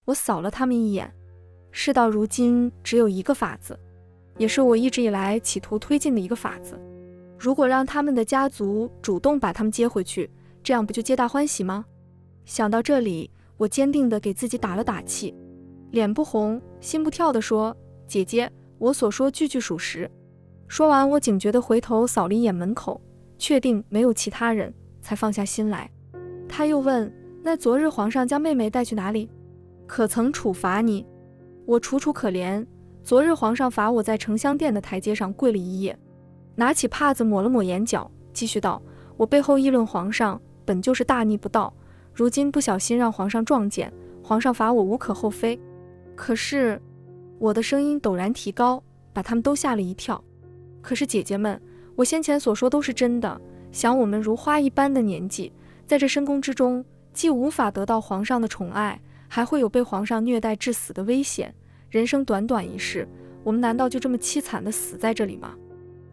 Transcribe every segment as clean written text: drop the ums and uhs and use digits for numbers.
我扫了他们一眼，事到如今只有一个法子，也是我一直以来企图推进的一个法子。如果让他们的家族主动把他们接回去，这样不就皆大欢喜吗？想到这里，我坚定地给自己打了打气，脸不红心不跳地说：姐姐，我所说句句属实。说完，我警觉地回头扫了一眼门口，确定没有其他人，才放下心来。他又问：那昨日皇上将妹妹带去哪里？可曾处罚你？我楚楚可怜，昨日皇上罚我在承香殿的台阶上跪了一夜。拿起帕子抹了抹眼角，继续道：我背后议论皇上，本就是大逆不道，如今不小心让皇上撞见，皇上罚我无可厚非。可是，我的声音陡然提高，把他们都吓了一跳。可是姐姐们，我先前所说都是真的，想我们如花一般的年纪，在这深宫之中，既无法得到皇上的宠爱，还会有被皇上虐待致死的危险。人生短短一世，我们难道就这么凄惨地死在这里吗？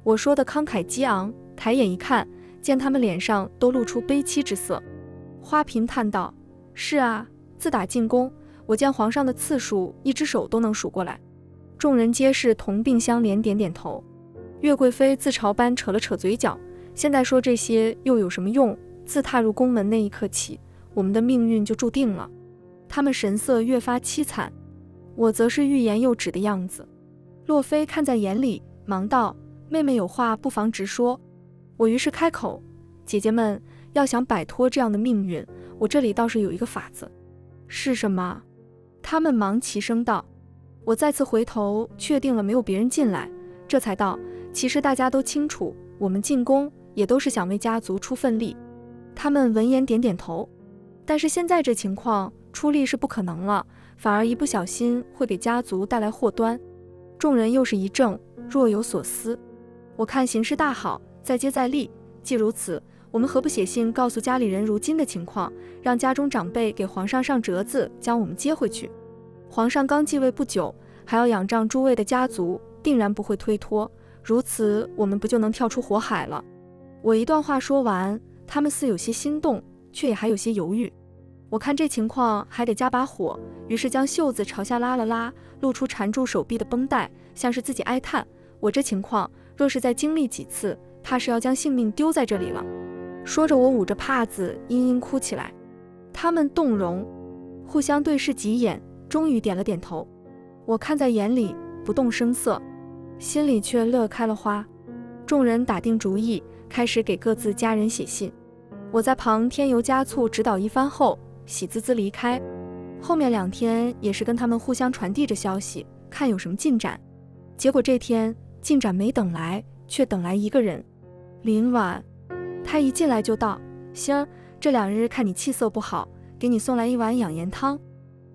我说的慷慨激昂，抬眼一看，见他们脸上都露出悲戚之色。花瓶叹道：是啊，自打进宫，我见皇上的次数一只手都能数过来。众人皆是同病相怜，点点头。岳贵妃自嘲般扯了扯嘴角，现在说这些又有什么用？自踏入宫门那一刻起，我们的命运就注定了。他们神色越发凄惨，我则是欲言又止的样子。洛妃看在眼里，忙道：妹妹有话不妨直说。我于是开口：姐姐们，要想摆脱这样的命运，我这里倒是有一个法子。是什么？他们忙齐声道。我再次回头，确定了没有别人进来，这才道：其实大家都清楚，我们进宫也都是想为家族出份力。他们闻言点点头。但是现在这情况，出力是不可能了，反而一不小心会给家族带来祸端。众人又是一怔，若有所思。我看形势大好，再接再厉。既如此，我们何不写信告诉家里人如今的情况，让家中长辈给皇上上折子，将我们接回去。皇上刚继位不久，还要仰仗诸位的家族，定然不会推脱。如此，我们不就能跳出火海了？我一段话说完，他们似有些心动，却也还有些犹豫。我看这情况还得加把火，于是将袖子朝下拉了拉，露出缠住手臂的绷带，像是自己哀叹：我这情况若是再经历几次，怕是要将性命丢在这里了。说着，我捂着帕子嘤嘤哭起来。他们动容，互相对视几眼，终于点了点头。我看在眼里，不动声色，心里却乐开了花。众人打定主意，开始给各自家人写信。我在旁添油加醋指导一番后，喜滋滋离开。后面2天也是跟他们互相传递着消息，看有什么进展。结果这天进展没等来，却等来一个人，林婉。他一进来就道：星儿，这2日看你气色不好，给你送来一碗养颜汤。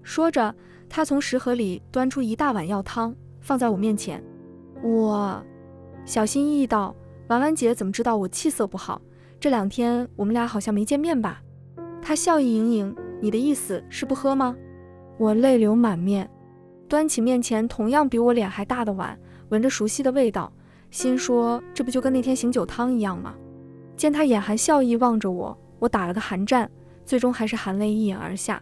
说着，他从食盒里端出一大碗药汤，放在我面前。我小心翼翼道：婉婉姐怎么知道我气色不好？这2天我们俩好像没见面吧？他笑意盈盈：你的意思是不喝吗？我泪流满面，端起面前同样比我脸还大的碗，闻着熟悉的味道，心说这不就跟那天醒酒汤一样吗？见他眼含笑意望着我，我打了个寒战，最终还是含泪一饮而下。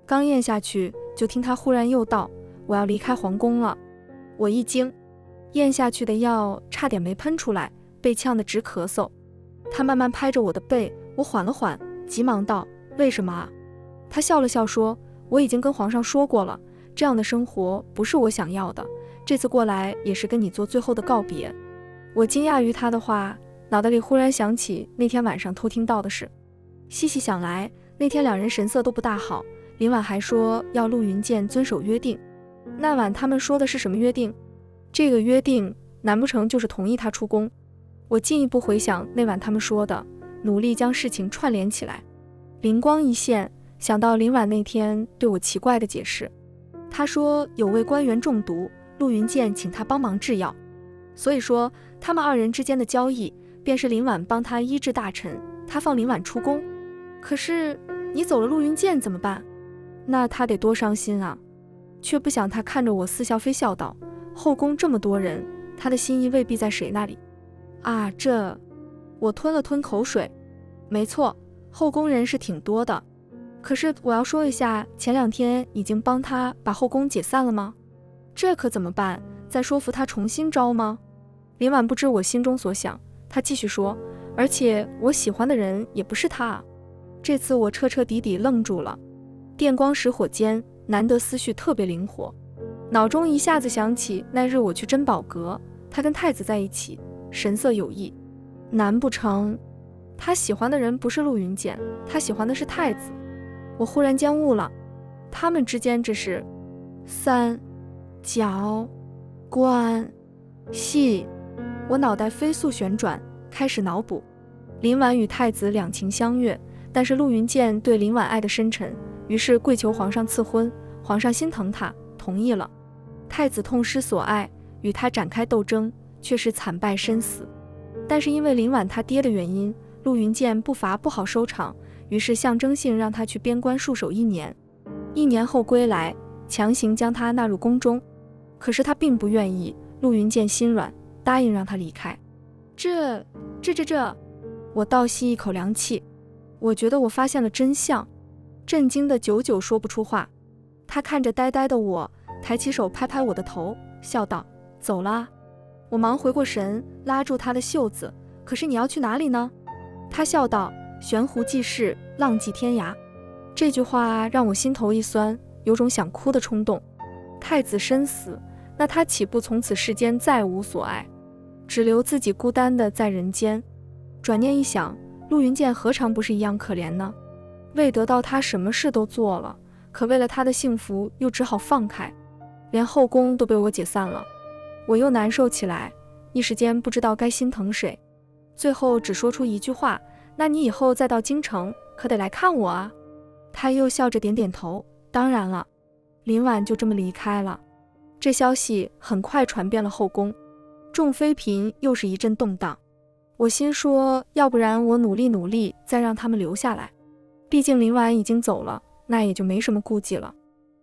刚咽下去，就听他忽然又道：我要离开皇宫了。我一惊，咽下去的药差点没喷出来，被呛得直咳嗽。他慢慢拍着我的背，我缓了缓，急忙道：为什么啊？他笑了笑说：我已经跟皇上说过了，这样的生活不是我想要的，这次过来也是跟你做最后的告别。我惊讶于他的话，脑袋里忽然想起那天晚上偷听到的事。细细想来，那天2人神色都不大好，林婉还说要陆云剑遵守约定。那晚他们说的是什么约定？这个约定难不成就是同意他出宫？我进一步回想那晚他们说的，努力将事情串联起来。灵光一现，想到林婉那天对我奇怪的解释。他说有位官员中毒，陆云剑请他帮忙制药，所以说他们2人之间的交易便是林婉帮他医治大臣，他放林婉出宫。可是你走了陆云剑怎么办？那他得多伤心啊！却不想他看着我似笑非笑道：后宫这么多人，他的心意未必在谁那里啊。我吞了吞口水。没错，后宫人是挺多的，可是我要说一下，前2天已经帮他把后宫解散了吗？这可怎么办？再说服他重新招吗？林婉不知我心中所想，他继续说，而且我喜欢的人也不是他啊。这次我彻彻底底愣住了，电光石火间，难得思绪特别灵活，脑中一下子想起那日我去珍宝阁，他跟太子在一起，神色有异。难不成他喜欢的人不是陆云剑，他喜欢的是太子？我忽然间悟了，他们之间这是三角关系。我脑袋飞速旋转，开始脑补。林婉与太子两情相悦，但是陆云剑对林婉爱的深沉，于是跪求皇上赐婚，皇上心疼他，同意了。太子痛失所爱，与他展开斗争，却是惨败身死。但是因为林婉他爹的原因，陆云剑不乏不好收场，于是象征性让他去边关戍守1年。1年后归来，强行将他纳入宫中。可是他并不愿意，陆云剑心软，答应让他离开。这，我倒吸一口凉气。我觉得我发现了真相，震惊的久久说不出话。他看着呆呆的我，抬起手拍拍我的头，笑道：“走了。”我忙回过神，拉住他的袖子：“可是你要去哪里呢？”他笑道：“悬壶济世，浪迹天涯。”这句话让我心头一酸，有种想哭的冲动。太子身死，那他岂不从此世间再无所爱，只留自己孤单的在人间？转念一想，陆云剑何尝不是一样可怜呢？为得到他什么事都做了，可为了他的幸福又只好放开，连后宫都被我解散了。我又难受起来，一时间不知道该心疼谁，最后只说出一句话：“那你以后再到京城可得来看我啊。”他又笑着点点头：“当然了。”林婉就这么离开了。这消息很快传遍了后宫，众妃嫔又是一阵动荡。我心说，要不然我努力再让他们留下来，毕竟林婉已经走了，那也就没什么顾忌了。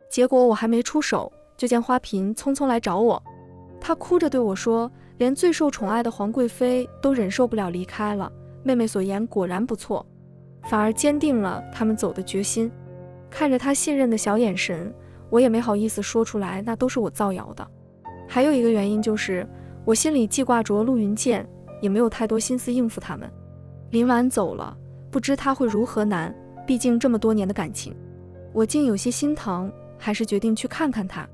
结果我还没出手，就见花嫔匆匆来找我。她哭着对我说，连最受宠爱的皇贵妃都忍受不了离开了，妹妹所言果然不错，反而坚定了他们走的决心。看着她信任的小眼神，我也没好意思说出来，那都是我造谣的。还有一个原因就是，我心里记挂着陆云剑，也没有太多心思应付他们。林婉走了，不知他会如何难，毕竟这么多年的感情，我竟有些心疼，还是决定去看看他。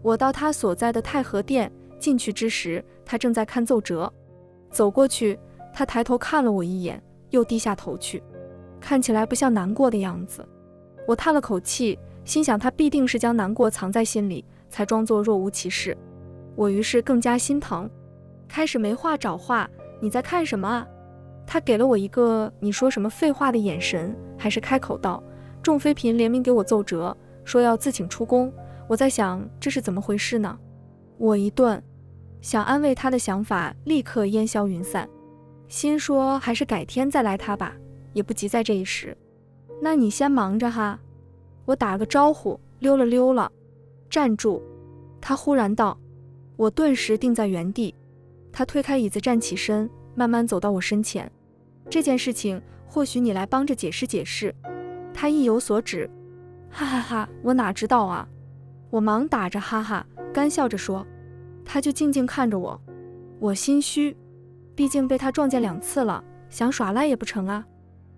我到他所在的太和殿，进去之时，他正在看奏折。走过去，他抬头看了我一眼，又低下头去，看起来不像难过的样子。我叹了口气，心想他必定是将难过藏在心里，才装作若无其事。我于是更加心疼，开始没话找话：“你在看什么啊？”他给了我一个你说什么废话的眼神，还是开口道：“众妃嫔联名给我奏折，说要自请出宫。”我在想这是怎么回事呢？我一顿，想安慰他的想法立刻烟消云散，心说还是改天再来他吧，也不急在这一时。那你先忙着哈。我打了个招呼，溜了。站住！他忽然道。我顿时定在原地。他推开椅子站起身，慢慢走到我身前。这件事情或许你来帮着解释解释。他意有所指。哈哈哈，我哪知道啊。我忙打着哈哈，干笑着说。他就静静看着我。我心虚，毕竟被他撞见2次了，想耍赖也不成啊。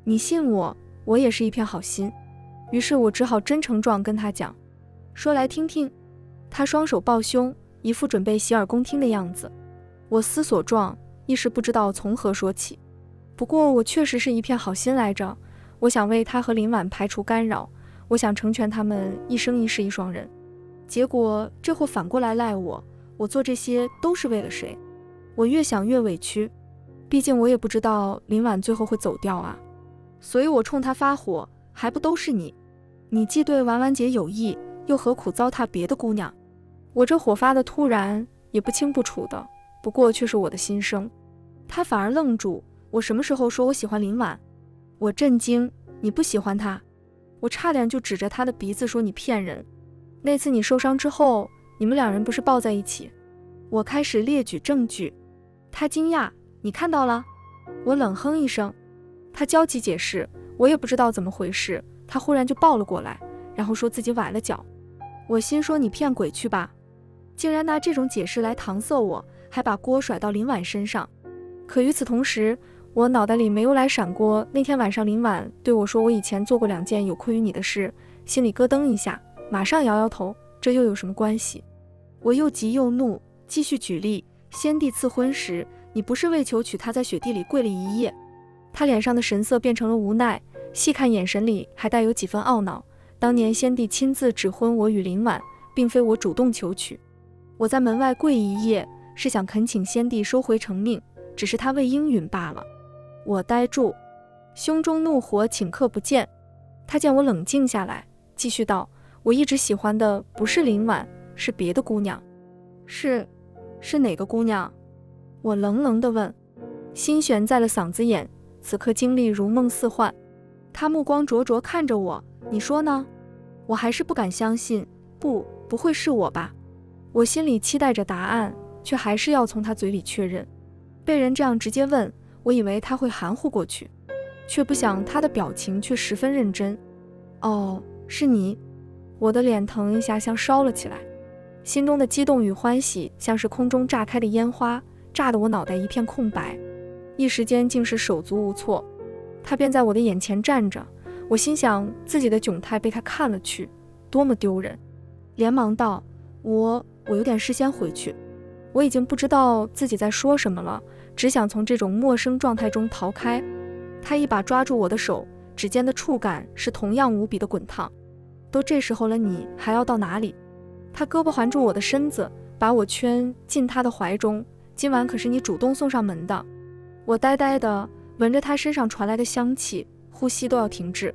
你信我，我也是一片好心。于是我只好真诚状跟他讲，说来听听。他双手抱胸，一副准备洗耳恭听的样子。我思索状，一时不知道从何说起。不过我确实是一片好心来着，我想为他和林婉排除干扰，我想成全他们一生一世一双人。结果这货反过来赖我做这些都是为了谁？我越想越委屈，毕竟我也不知道林婉最后会走掉啊。所以我冲他发火，还不都是你？你既对婉婉姐有意，又何苦糟蹋别的姑娘？我这火发的突然，也不清不楚的，不过却是我的心声。他反而愣住，我什么时候说我喜欢林婉？我震惊，你不喜欢她？我差点就指着他的鼻子说你骗人。那次你受伤之后，你们2人不是抱在一起？我开始列举证据。他惊讶，你看到了？我冷哼一声。他焦急解释，我也不知道怎么回事，他忽然就抱了过来，然后说自己崴了脚。我心说你骗鬼去吧，竟然拿这种解释来搪塞我，还把锅甩到林婉身上。可与此同时，我脑袋里没有来闪过那天晚上林婉对我说我以前做过2件有愧于你的事，心里咯噔一下，马上摇摇头，这又有什么关系？我又急又怒，继续举例，先帝赐婚时，你不是为求娶她在雪地里跪了1夜？他脸上的神色变成了无奈，细看眼神里还带有几分懊恼。当年先帝亲自指婚我与林婉，并非我主动求娶，我在门外跪1夜，是想恳请先帝收回成命，只是他未应允罢了。我呆住，胸中怒火顷刻不见。他见我冷静下来，继续道：我一直喜欢的不是林婉，是别的姑娘。是哪个姑娘？我冷冷地问，心悬在了嗓子眼，此刻经历如梦似幻。他目光灼灼看着我，你说呢？我还是不敢相信，不会是我吧？我心里期待着答案，却还是要从他嘴里确认。被人这样直接问，我以为他会含糊过去，却不想他的表情却十分认真。哦，是你。我的脸腾一下像烧了起来，心中的激动与欢喜像是空中炸开的烟花，炸得我脑袋一片空白，一时间竟是手足无措。他便在我的眼前站着，我心想自己的窘态被他看了去，多么丢人，连忙道：我有点事先回去。我已经不知道自己在说什么了，只想从这种陌生状态中逃开。他一把抓住我的手，指尖的触感是同样无比的滚烫。都这时候了，你还要到哪里？他胳膊环住我的身子，把我圈进他的怀中。今晚可是你主动送上门的。我呆呆地闻着他身上传来的香气，呼吸都要停滞。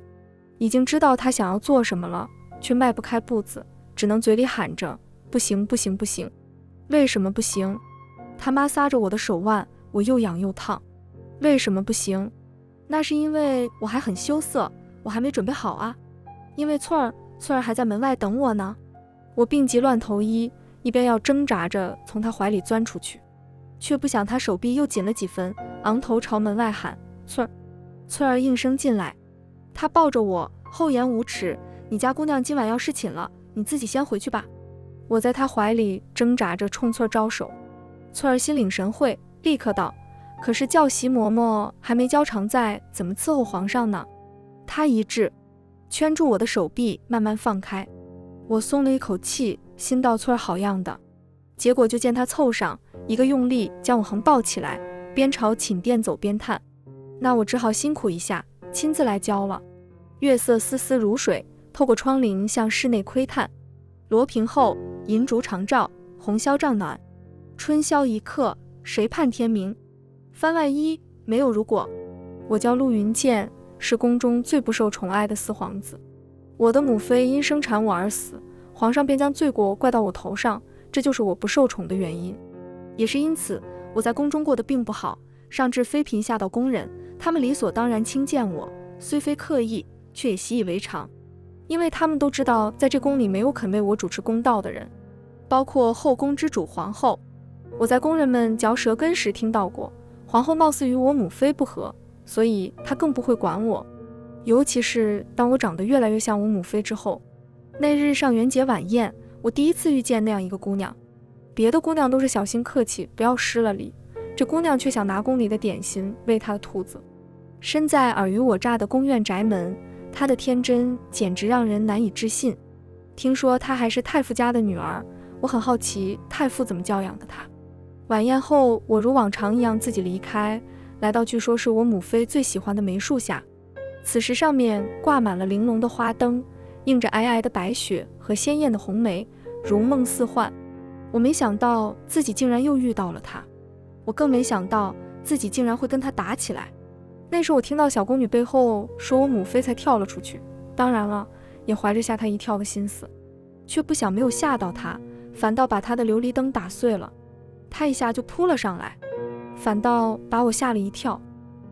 已经知道他想要做什么了，却迈不开步子，只能嘴里喊着不行不行不行。为什么不行？他妈撒着我的手腕，我又痒又烫。为什么不行？那是因为我还很羞涩，我还没准备好啊。因为翠儿还在门外等我呢。我病急乱投医，一边要挣扎着从他怀里钻出去，却不想他手臂又紧了几分，昂头朝门外喊：翠儿应声进来。他抱着我，厚颜无耻：你家姑娘今晚要侍寝了，你自己先回去吧。我在他怀里挣扎着冲翠儿招手，翠儿心领神会，立刻道：可是教习嬷嬷还没交常在，怎么伺候皇上呢？他一滞，圈住我的手臂，慢慢放开。我松了一口气，心道翠儿好样的。结果就见他凑上，一个用力将我横抱起来，边朝寝殿走边叹：那我只好辛苦一下，亲自来教了。月色丝丝如水，透过窗棂向室内窥探。罗屏后，银烛长照，红绡帐暖。春宵一刻，谁盼天明？番外一，没有如果。我叫陆云剑，是宫中最不受宠爱的四皇子。我的母妃因生产我而死，皇上便将罪过怪到我头上，这就是我不受宠的原因。也是因此，我在宫中过得并不好，上至妃嫔下到宫人，他们理所当然轻贱我，虽非刻意，却也习以为常。因为他们都知道，在这宫里没有肯为我主持公道的人，包括后宫之主皇后。我在宫人们嚼舌根时听到过，皇后貌似与我母妃不和，所以她更不会管我。尤其是当我长得越来越像我母妃之后，那日上元节晚宴，我第一次遇见那样一个姑娘。别的姑娘都是小心客气，不要失了礼，这姑娘却想拿宫里的点心喂她的兔子。身在尔虞我诈的宫苑宅门，她的天真简直让人难以置信。听说她还是太傅家的女儿，我很好奇太傅怎么教养的她。晚宴后，我如往常一样自己离开，来到据说是我母妃最喜欢的梅树下。此时上面挂满了玲珑的花灯，映着皑皑的白雪和鲜艳的红梅，如梦似幻。我没想到自己竟然又遇到了她，我更没想到自己竟然会跟她打起来。那时我听到小宫女背后说我母妃才跳了出去，当然了，也怀着吓她一跳的心思，却不想没有吓到她，反倒把她的琉璃灯打碎了。她一下就扑了上来，反倒把我吓了一跳。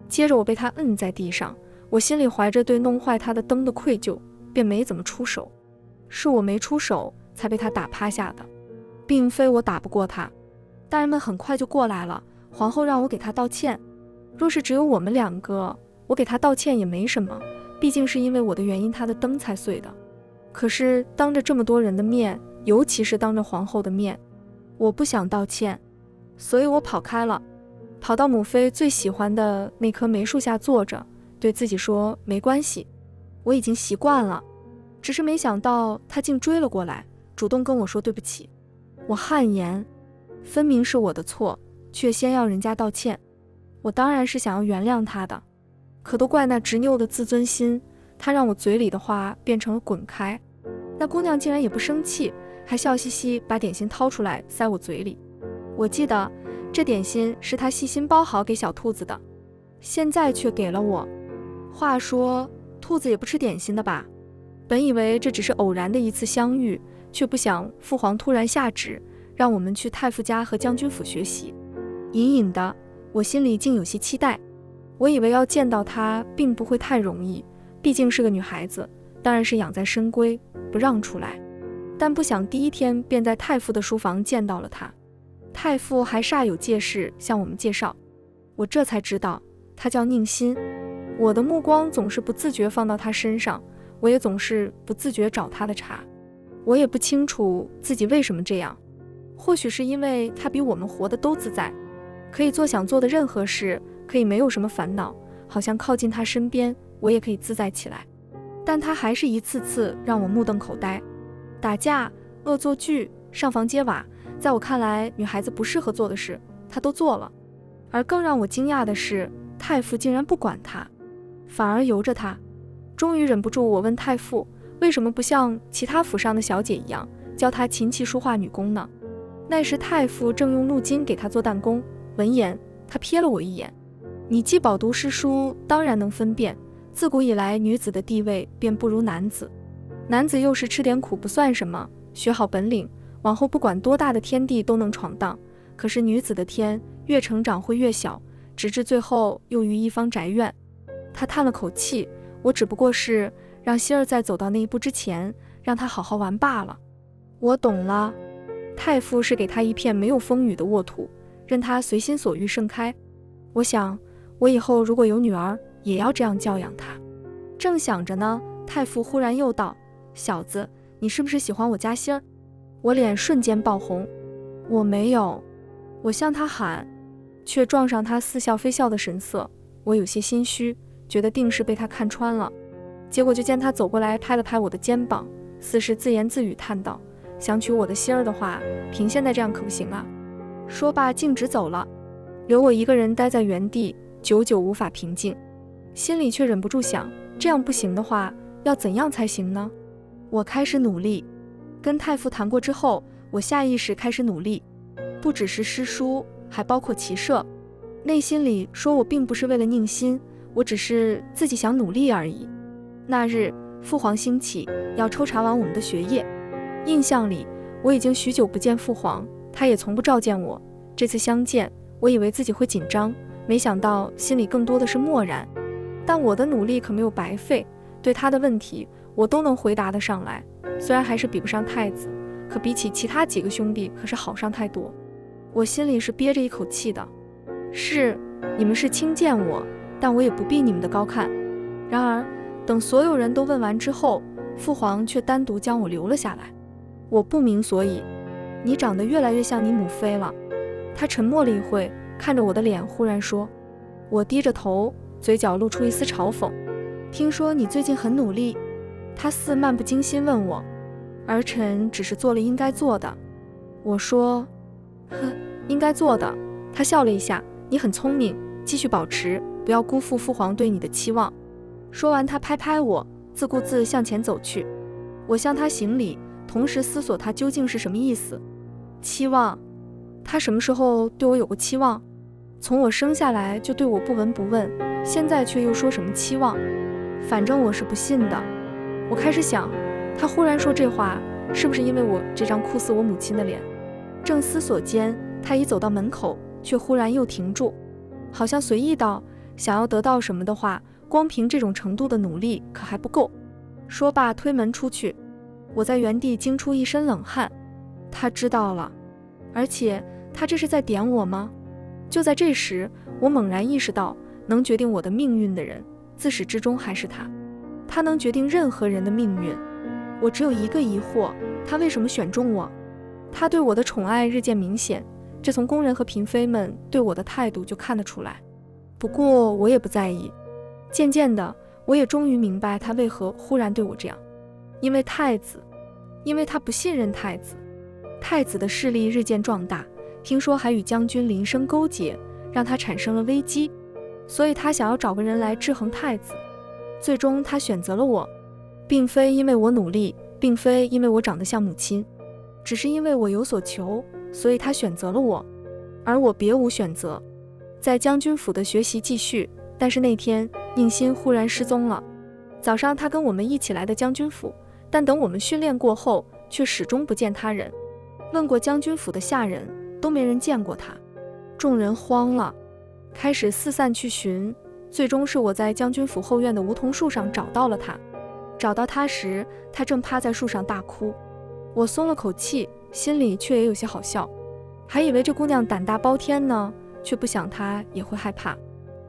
接着我被她摁在地上，我心里怀着对弄坏她的灯的愧疚，便没怎么出手。是我没出手才被她打趴下的，并非我打不过她。大人们很快就过来了，皇后让我给她道歉。若是只有我们两个，我给她道歉也没什么，毕竟是因为我的原因他的灯才碎的。可是当着这么多人的面，尤其是当着皇后的面，我不想道歉，所以我跑开了，跑到母妃最喜欢的那棵梅树下坐着，对自己说没关系，我已经习惯了。只是没想到他竟追了过来，主动跟我说对不起。我汗颜，分明是我的错，却先要人家道歉。我当然是想要原谅他的，可都怪那执拗的自尊心，他让我嘴里的话变成了滚开。那姑娘竟然也不生气，还笑嘻嘻把点心掏出来塞我嘴里。我记得这点心是他细心包好给小兔子的，现在却给了我。话说兔子也不吃点心的吧？本以为这只是偶然的一次相遇，却不想父皇突然下旨让我们去太傅家和将军府学习。隐隐的我心里竟有些期待，我以为要见到他并不会太容易，毕竟是个女孩子，当然是养在深闺，不让出来。但不想第一天便在太傅的书房见到了他。太傅还煞有介事向我们介绍，我这才知道他叫宁心。我的目光总是不自觉放到他身上，我也总是不自觉找他的茬。我也不清楚自己为什么这样，或许是因为他比我们活得都自在，可以做想做的任何事，可以没有什么烦恼，好像靠近他身边我也可以自在起来。但他还是一次次让我目瞪口呆。打架、恶作剧、上房揭瓦，在我看来女孩子不适合做的事他都做了。而更让我惊讶的是，太傅竟然不管他，反而由着他。终于忍不住，我问太傅，为什么不像其他府上的小姐一样教他琴棋书画女工呢？那时太傅正用鹿筋给他做弹弓，闻言他瞥了我一眼，你既饱读诗书，当然能分辨，自古以来女子的地位便不如男子，男子又是吃点苦不算什么，学好本领，往后不管多大的天地都能闯荡。可是女子的天越成长会越小，直至最后又于一方宅院。他叹了口气，我只不过是让希儿在走到那一步之前，让他好好玩罢了。我懂了，太傅是给他一片没有风雨的沃土，任他随心所欲盛开。我想，我以后如果有女儿，也要这样教养她。正想着呢，太傅忽然又道：“小子，你是不是喜欢我家希儿？”我脸瞬间爆红，我没有。我向他喊，却撞上他似笑非笑的神色，我有些心虚，觉得定是被他看穿了。结果就见他走过来拍了拍我的肩膀，似是自言自语叹道：“想娶我的希儿的话，凭现在这样可不行啊。”说罢径直走了，留我一个人待在原地，久久无法平静，心里却忍不住想，这样不行的话，要怎样才行呢？我开始努力。跟太傅谈过之后，我下意识开始努力，不只是诗书，还包括骑射。内心里说我并不是为了宁心，我只是自己想努力而已。那日父皇兴起，要抽查完我们的学业，印象里我已经许久不见父皇，他也从不召见我。这次相见，我以为自己会紧张，没想到心里更多的是漠然。但我的努力可没有白费，对他的问题我都能回答得上来，虽然还是比不上太子，可比起其他几个兄弟可是好上太多。我心里是憋着一口气的，是你们是轻贱我，但我也不避你们的高看。然而等所有人都问完之后，父皇却单独将我留了下来。我不明所以，你长得越来越像你母妃了。他沉默了一会，看着我的脸忽然说。我低着头，嘴角露出一丝嘲讽，听说你最近很努力。他似漫不经心问我，儿臣只是做了应该做的。我说，呵，应该做的。他笑了一下，你很聪明，继续保持，不要辜负父皇对你的期望。说完，他拍拍我，自顾自向前走去。我向他行礼，同时思索他究竟是什么意思。期望？他什么时候对我有过期望？从我生下来就对我不闻不问，现在却又说什么期望？反正我是不信的。我开始想，他忽然说这话，是不是因为我这张酷似我母亲的脸？正思索间，他已走到门口，却忽然又停住，好像随意道，想要得到什么的话，光凭这种程度的努力可还不够。说罢推门出去，我在原地惊出一身冷汗。他知道了，而且他这是在点我吗？就在这时，我猛然意识到，能决定我的命运的人，自始至终还是他。他能决定任何人的命运。我只有一个疑惑，他为什么选中我？他对我的宠爱日渐明显，这从宫人和嫔妃们对我的态度就看得出来。不过我也不在意，渐渐的，我也终于明白他为何忽然对我这样。因为太子，因为他不信任太子。太子的势力日渐壮大，听说还与将军林升勾结，让他产生了危机，所以他想要找个人来制衡太子。最终他选择了我，并非因为我努力，并非因为我长得像母亲，只是因为我有所求，所以他选择了我，而我别无选择。在将军府的学习继续，但是那天宁馨忽然失踪了。早上他跟我们一起来的将军府，但等我们训练过后，却始终不见他人。问过将军府的下人，都没人见过他。众人慌了，开始四散去寻，最终是我在将军府后院的梧桐树上找到了他。找到他时，他正趴在树上大哭。我松了口气，心里却也有些好笑，还以为这姑娘胆大包天呢，却不想她也会害怕。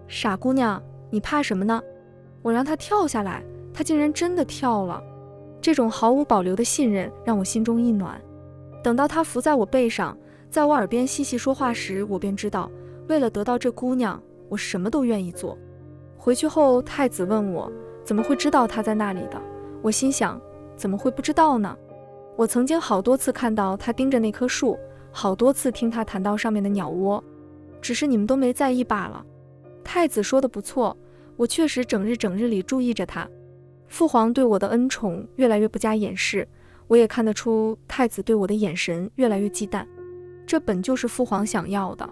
傻姑娘，你怕什么呢？我让她跳下来，她竟然真的跳了。这种毫无保留的信任让我心中一暖。等到她伏在我背上，在我耳边细细说话时，我便知道，为了得到这姑娘，我什么都愿意做。回去后，太子问我怎么会知道她在那里的，我心想，怎么会不知道呢？我曾经好多次看到她盯着那棵树，好多次听她谈到上面的鸟窝，只是你们都没在意罢了。太子说的不错，我确实整日里注意着她。父皇对我的恩宠越来越不加掩饰，我也看得出太子对我的眼神越来越忌惮，这本就是父皇想要的。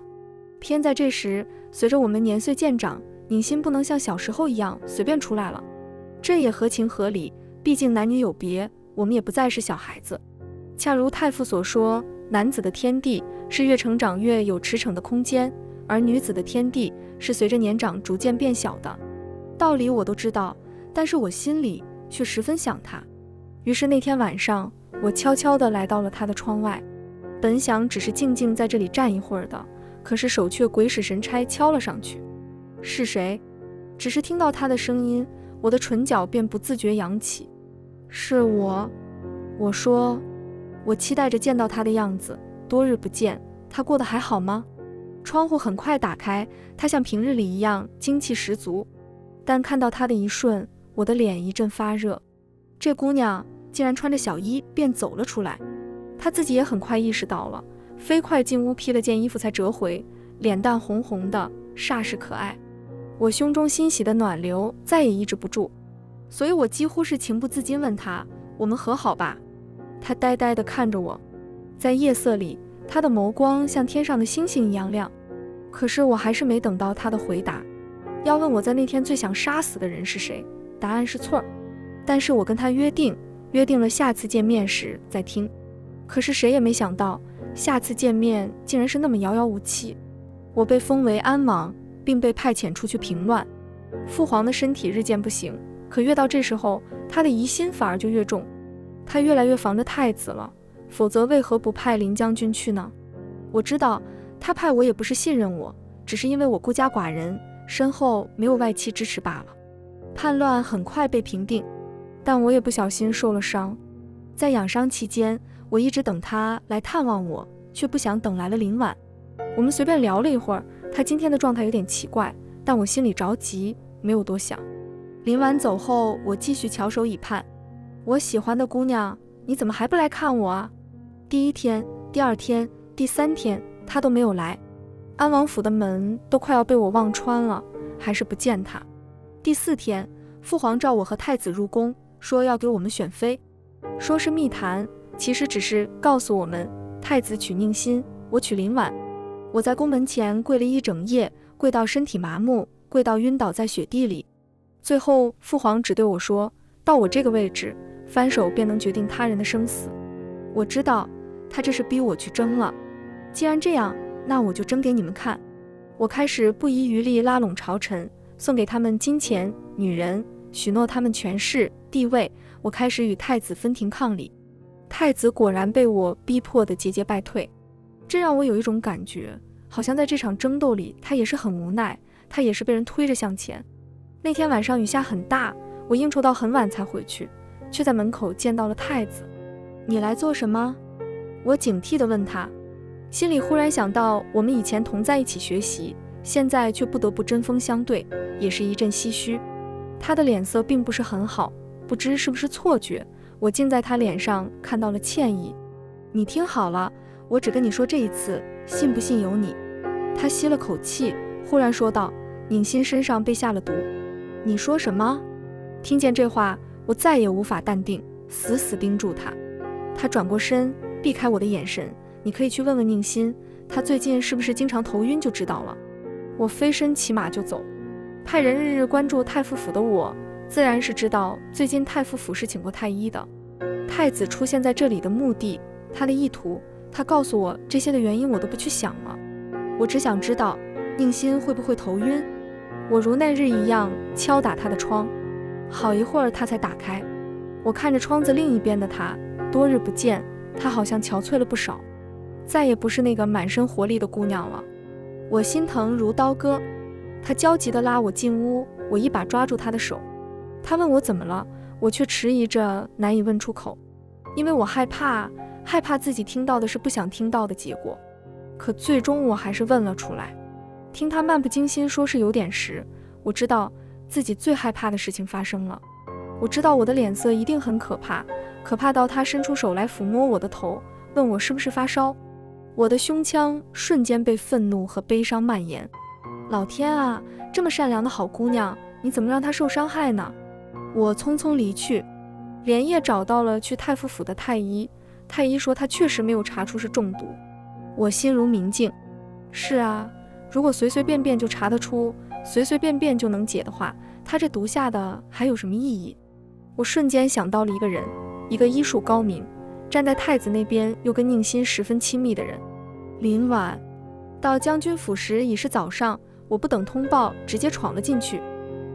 偏在这时，随着我们年岁渐长，宁馨不能像小时候一样随便出来了，这也合情合理，毕竟男女有别，我们也不再是小孩子。恰如太傅所说，男子的天地是越成长越有驰骋的空间，而女子的天地是随着年长逐渐变小的。道理我都知道，但是我心里却十分想他。于是那天晚上，我悄悄地来到了他的窗外，本想只是静静在这里站一会儿的，可是手却鬼使神差敲了上去。是谁？只是听到他的声音，我的唇角便不自觉扬起。是我。我说，我期待着见到他的样子，多日不见，他过得还好吗？窗户很快打开，他像平日里一样精气十足，但看到他的一瞬，我的脸一阵发热。这姑娘竟然穿着小衣便走了出来，她自己也很快意识到了，飞快进屋披了件衣服才折回，脸蛋红红的，煞是可爱。我胸中欣喜的暖流再也抑制不住，所以我几乎是情不自禁问她，我们和好吧？她呆呆地看着我，在夜色里，她的眸光像天上的星星一样亮。可是我还是没等到她的回答。要问我在那天最想杀死的人是谁，答案是翠儿。但是我跟她约定了下次见面时再听。可是谁也没想到，下次见面竟然是那么遥遥无期。我被封为安王，并被派遣出去平乱。父皇的身体日渐不行，可越到这时候，他的疑心反而就越重。他越来越防着太子了，否则为何不派林将军去呢？我知道他派我也不是信任我，只是因为我孤家寡人，身后没有外戚支持罢了。叛乱很快被平定，但我也不小心受了伤。在养伤期间，我一直等他来探望我，却不想等来了林婉。我们随便聊了一会儿，他今天的状态有点奇怪，但我心里着急，没有多想。林婉走后，我继续翘首以盼。我喜欢的姑娘，你怎么还不来看我啊？第一天、第二天、第三天，他都没有来。安王府的门都快要被我望穿了，还是不见他。第四天，父皇召我和太子入宫，说要给我们选妃，说是密谈，其实只是告诉我们，太子娶宁馨，我娶林婉。我在宫门前跪了一整夜，跪到身体麻木，跪到晕倒在雪地里。最后父皇只对我说，到我这个位置，翻手便能决定他人的生死。我知道他这是逼我去争了，既然这样，那我就争给你们看。我开始不遗余力拉拢朝臣，送给他们金钱、女人，许诺他们权势、地位。我开始与太子分庭抗礼。太子果然被我逼迫得节节败退，这让我有一种感觉，好像在这场争斗里，他也是很无奈，他也是被人推着向前。那天晚上雨下很大，我应酬到很晚才回去，却在门口见到了太子。你来做什么？我警惕地问他，心里忽然想到我们以前同在一起学习，现在却不得不针锋相对，也是一阵唏嘘。他的脸色并不是很好，不知是不是错觉，我竟在他脸上看到了歉意。你听好了，我只跟你说这一次，信不信由你。他吸了口气，忽然说道，宁馨身上被下了毒。你说什么？听见这话，我再也无法淡定，死死盯住他。他转过身，避开我的眼神，你可以去问问宁馨，她最近是不是经常头晕就知道了。我飞身骑马就走。派人日日关注太傅府的我，自然是知道最近太傅府是请过太医的。太子出现在这里的目的，他的意图，他告诉我这些的原因我都不去想了。我只想知道宁馨会不会头晕。我如那日一样敲打他的窗，好一会儿他才打开。我看着窗子另一边的他，多日不见，她好像憔悴了不少，再也不是那个满身活力的姑娘了。我心疼如刀割，她焦急地拉我进屋，我一把抓住她的手。她问我怎么了，我却迟疑着难以问出口，因为我害怕自己听到的是不想听到的结果。可最终我还是问了出来。听她漫不经心说是有点时，我知道自己最害怕的事情发生了。我知道我的脸色一定很可怕，可怕到他伸出手来抚摸我的头，问我是不是发烧。我的胸腔瞬间被愤怒和悲伤蔓延。老天啊，这么善良的好姑娘，你怎么让她受伤害呢？我匆匆离去，连夜找到了去太傅府的太医。太医说他确实没有查出是中毒。我心如明镜。是啊，如果随随便便就查得出，随随便便就能解的话，他这毒下的还有什么意义？我瞬间想到了一个人，一个医术高明，站在太子那边又跟宁馨十分亲密的人。林婉。到将军府时已是早上，我不等通报，直接闯了进去。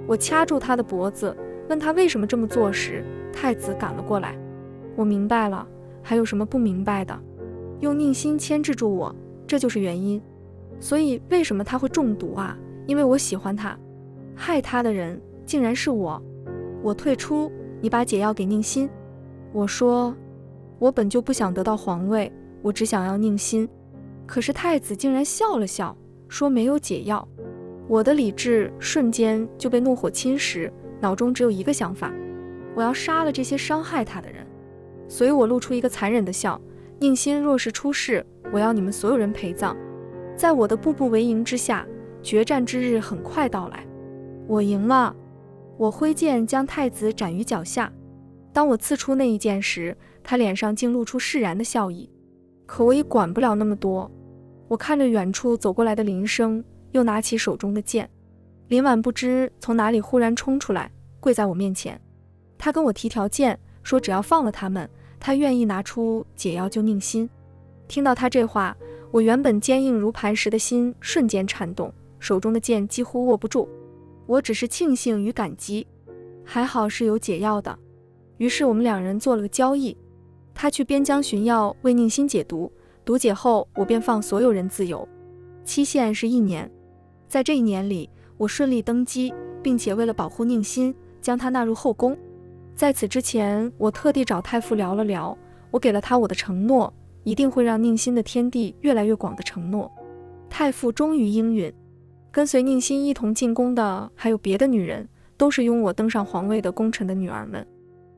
我掐住他的脖子，问他为什么这么做时，太子赶了过来。我明白了，还有什么不明白的？用宁馨牵制住我，这就是原因。所以为什么他会中毒啊？因为我喜欢他，害他的人竟然是我。我退出，你把解药给宁馨。我说，我本就不想得到皇位，我只想要宁馨。可是太子竟然笑了笑，说没有解药。我的理智瞬间就被怒火侵蚀，脑中只有一个想法，我要杀了这些伤害他的人。所以我露出一个残忍的笑，宁馨若是出事，我要你们所有人陪葬。在我的步步为营之下，决战之日很快到来。我赢了。我挥剑将太子斩于脚下。当我刺出那一剑时，他脸上竟露出释然的笑意。可我也管不了那么多。我看着远处走过来的林生，又拿起手中的剑。林婉不知从哪里忽然冲出来，跪在我面前。他跟我提条件，说只要放了他们，他愿意拿出解药救宁馨。听到他这话，我原本坚硬如磐石的心瞬间颤动，手中的剑几乎握不住。我只是庆幸与感激，还好是有解药的。于是我们两人做了个交易，他去边疆寻药为宁馨解毒，毒解后我便放所有人自由，期限是1年。在这1年里，我顺利登基，并且为了保护宁馨，将她纳入后宫。在此之前，我特地找太傅聊了聊，我给了他我的承诺，一定会让宁馨的天地越来越广的承诺。太傅终于应允。跟随宁馨一同进宫的还有别的女人，都是拥我登上皇位的功臣的女儿们。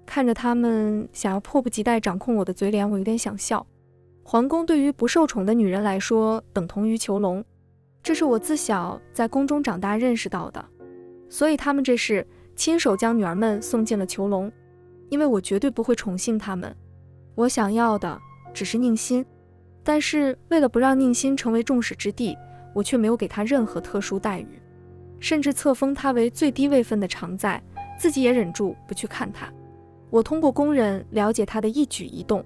看着他们想要迫不及待掌控我的嘴脸，我有点想笑。皇宫对于不受宠的女人来说，等同于囚笼，这是我自小在宫中长大认识到的。所以他们这是亲手将女儿们送进了囚笼，因为我绝对不会宠幸她们。我想要的只是宁馨，但是为了不让宁馨成为众矢之的，我却没有给她任何特殊待遇，甚至册封她为最低位分的常在，自己也忍住不去看她。我通过宫人了解她的一举一动，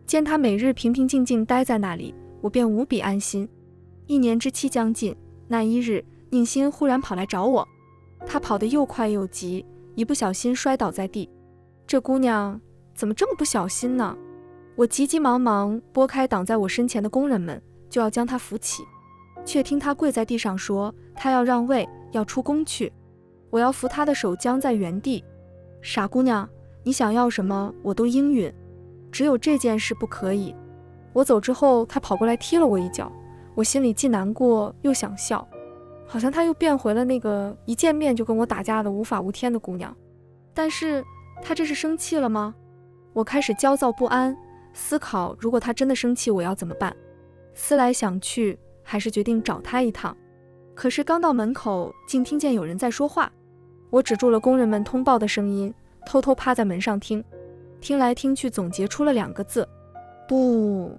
见她每日平平静静待在那里，我便无比安心。1年之期将近，那一日，宁馨忽然跑来找我，她跑得又快又急，一不小心摔倒在地。这姑娘怎么这么不小心呢？我急急忙忙拨开挡在我身前的工人们，就要将她扶起，却听她跪在地上说，她要让位，要出宫去。我要扶她的手僵在原地。傻姑娘，你想要什么我都应允，只有这件事不可以。我走之后，他跑过来踢了我一脚，我心里既难过又想笑，好像他又变回了那个一见面就跟我打架的无法无天的姑娘。但是他这是生气了吗？我开始焦躁不安，思考如果他真的生气我要怎么办。思来想去，还是决定找他一趟。可是刚到门口，竟听见有人在说话。我止住了工人们通报的声音，偷偷趴在门上听，听来听去总结出了2个字：不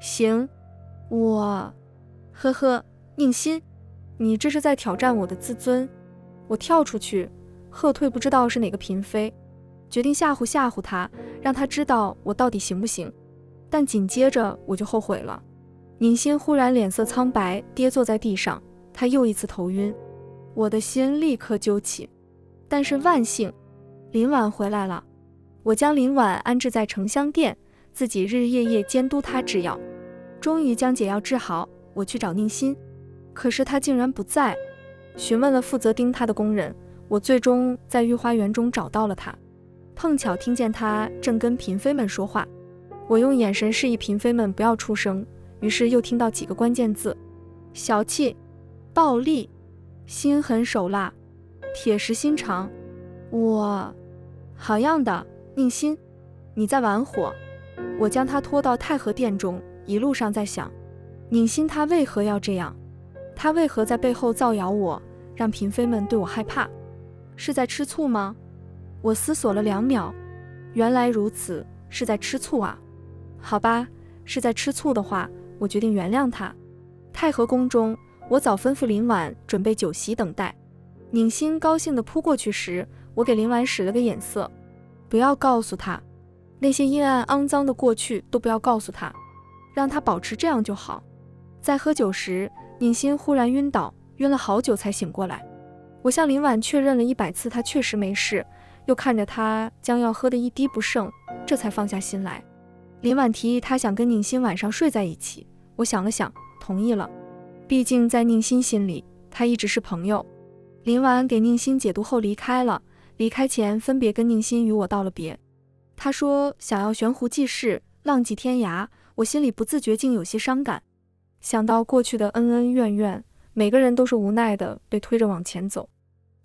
行。我呵呵，宁心，你这是在挑战我的自尊。我跳出去喝退不知道是哪个嫔妃，决定吓唬吓唬他，让他知道我到底行不行。但紧接着我就后悔了。宁心忽然脸色苍白，跌坐在地上，他又一次头晕，我的心立刻揪起。但是万幸，林婉回来了。我将林婉安置在城乡殿，自己日日夜夜监督她制药，终于将解药治好。我去找宁心，可是她竟然不在。询问了负责盯她的工人，我最终在御花园中找到了她。碰巧听见她正跟嫔妃们说话，我用眼神示意嫔妃们不要出声，于是又听到几个关键字：小气、暴力、心狠手辣、铁石心肠。我好样的，宁心，你在玩火。我将她拖到太和殿中，一路上在想，宁心她为何要这样？她为何在背后造谣我，让嫔妃们对我害怕？是在吃醋吗？我思索了2秒，原来如此，是在吃醋啊。好吧，是在吃醋的话，我决定原谅她。太和宫中，我早吩咐林婉准备酒席等待。宁心高兴地扑过去时，我给林婉使了个眼色，不要告诉她，那些阴暗肮脏的过去都不要告诉她，让她保持这样就好。在喝酒时，宁心忽然晕倒，晕了好久才醒过来。我向林婉确认了100次她确实没事，又看着她将要喝得一滴不剩，这才放下心来。林婉提议她想跟宁心晚上睡在一起，我想了想，同意了。毕竟在宁心心里，她一直是朋友。林婉给宁心解毒后离开了，离开前分别跟宁心与我道了别。她说想要悬壶济世，浪迹天涯，我心里不自觉竟有些伤感。想到过去的恩恩怨怨，每个人都是无奈的被推着往前走，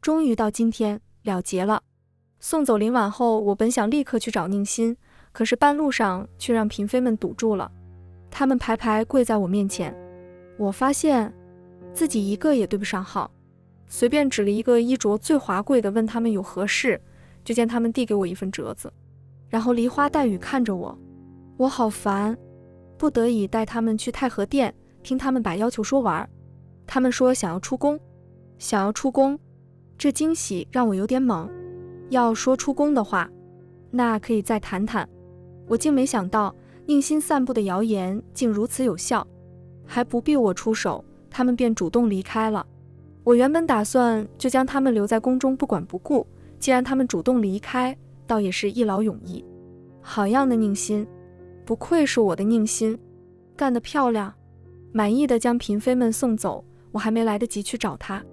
终于到今天了结了。送走林婉后，我本想立刻去找宁心，可是半路上却让嫔妃们堵住了，她们排排跪在我面前。我发现自己一个也对不上号，随便指了一个衣着最华贵的，问他们有何事，就见他们递给我一份折子，然后梨花带雨看着我。我好烦，不得已带他们去太和殿，听他们把要求说完。他们说想要出宫，这惊喜让我有点懵。要说出宫的话，那可以再谈谈。我竟没想到宁心散布的谣言竟如此有效，还不必我出手，他们便主动离开了。我原本打算就将他们留在宫中不管不顾，既然他们主动离开，倒也是一劳永逸。好样的宁心，不愧是我的宁心，干得漂亮。满意的将嫔妃们送走，我还没来得及去找她，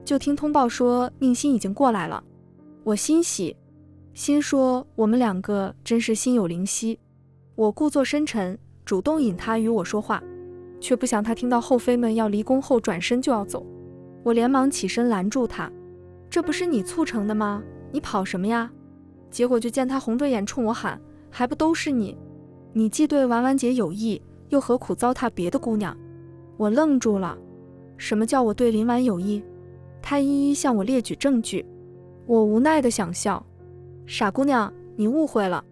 就听通报说宁心已经过来了。我欣喜，心说我们2个真是心有灵犀。我故作深沉，主动引她与我说话，却不想她听到后妃们要离宫后转身就要走。我连忙起身拦住她，这不是你促成的吗？你跑什么呀？结果就见她红着眼冲我喊，还不都是你？你既对婉婉姐有意，又何苦糟蹋别的姑娘？我愣住了，什么叫我对林婉有意？她一一向我列举证据。我无奈地想笑，傻姑娘，你误会了，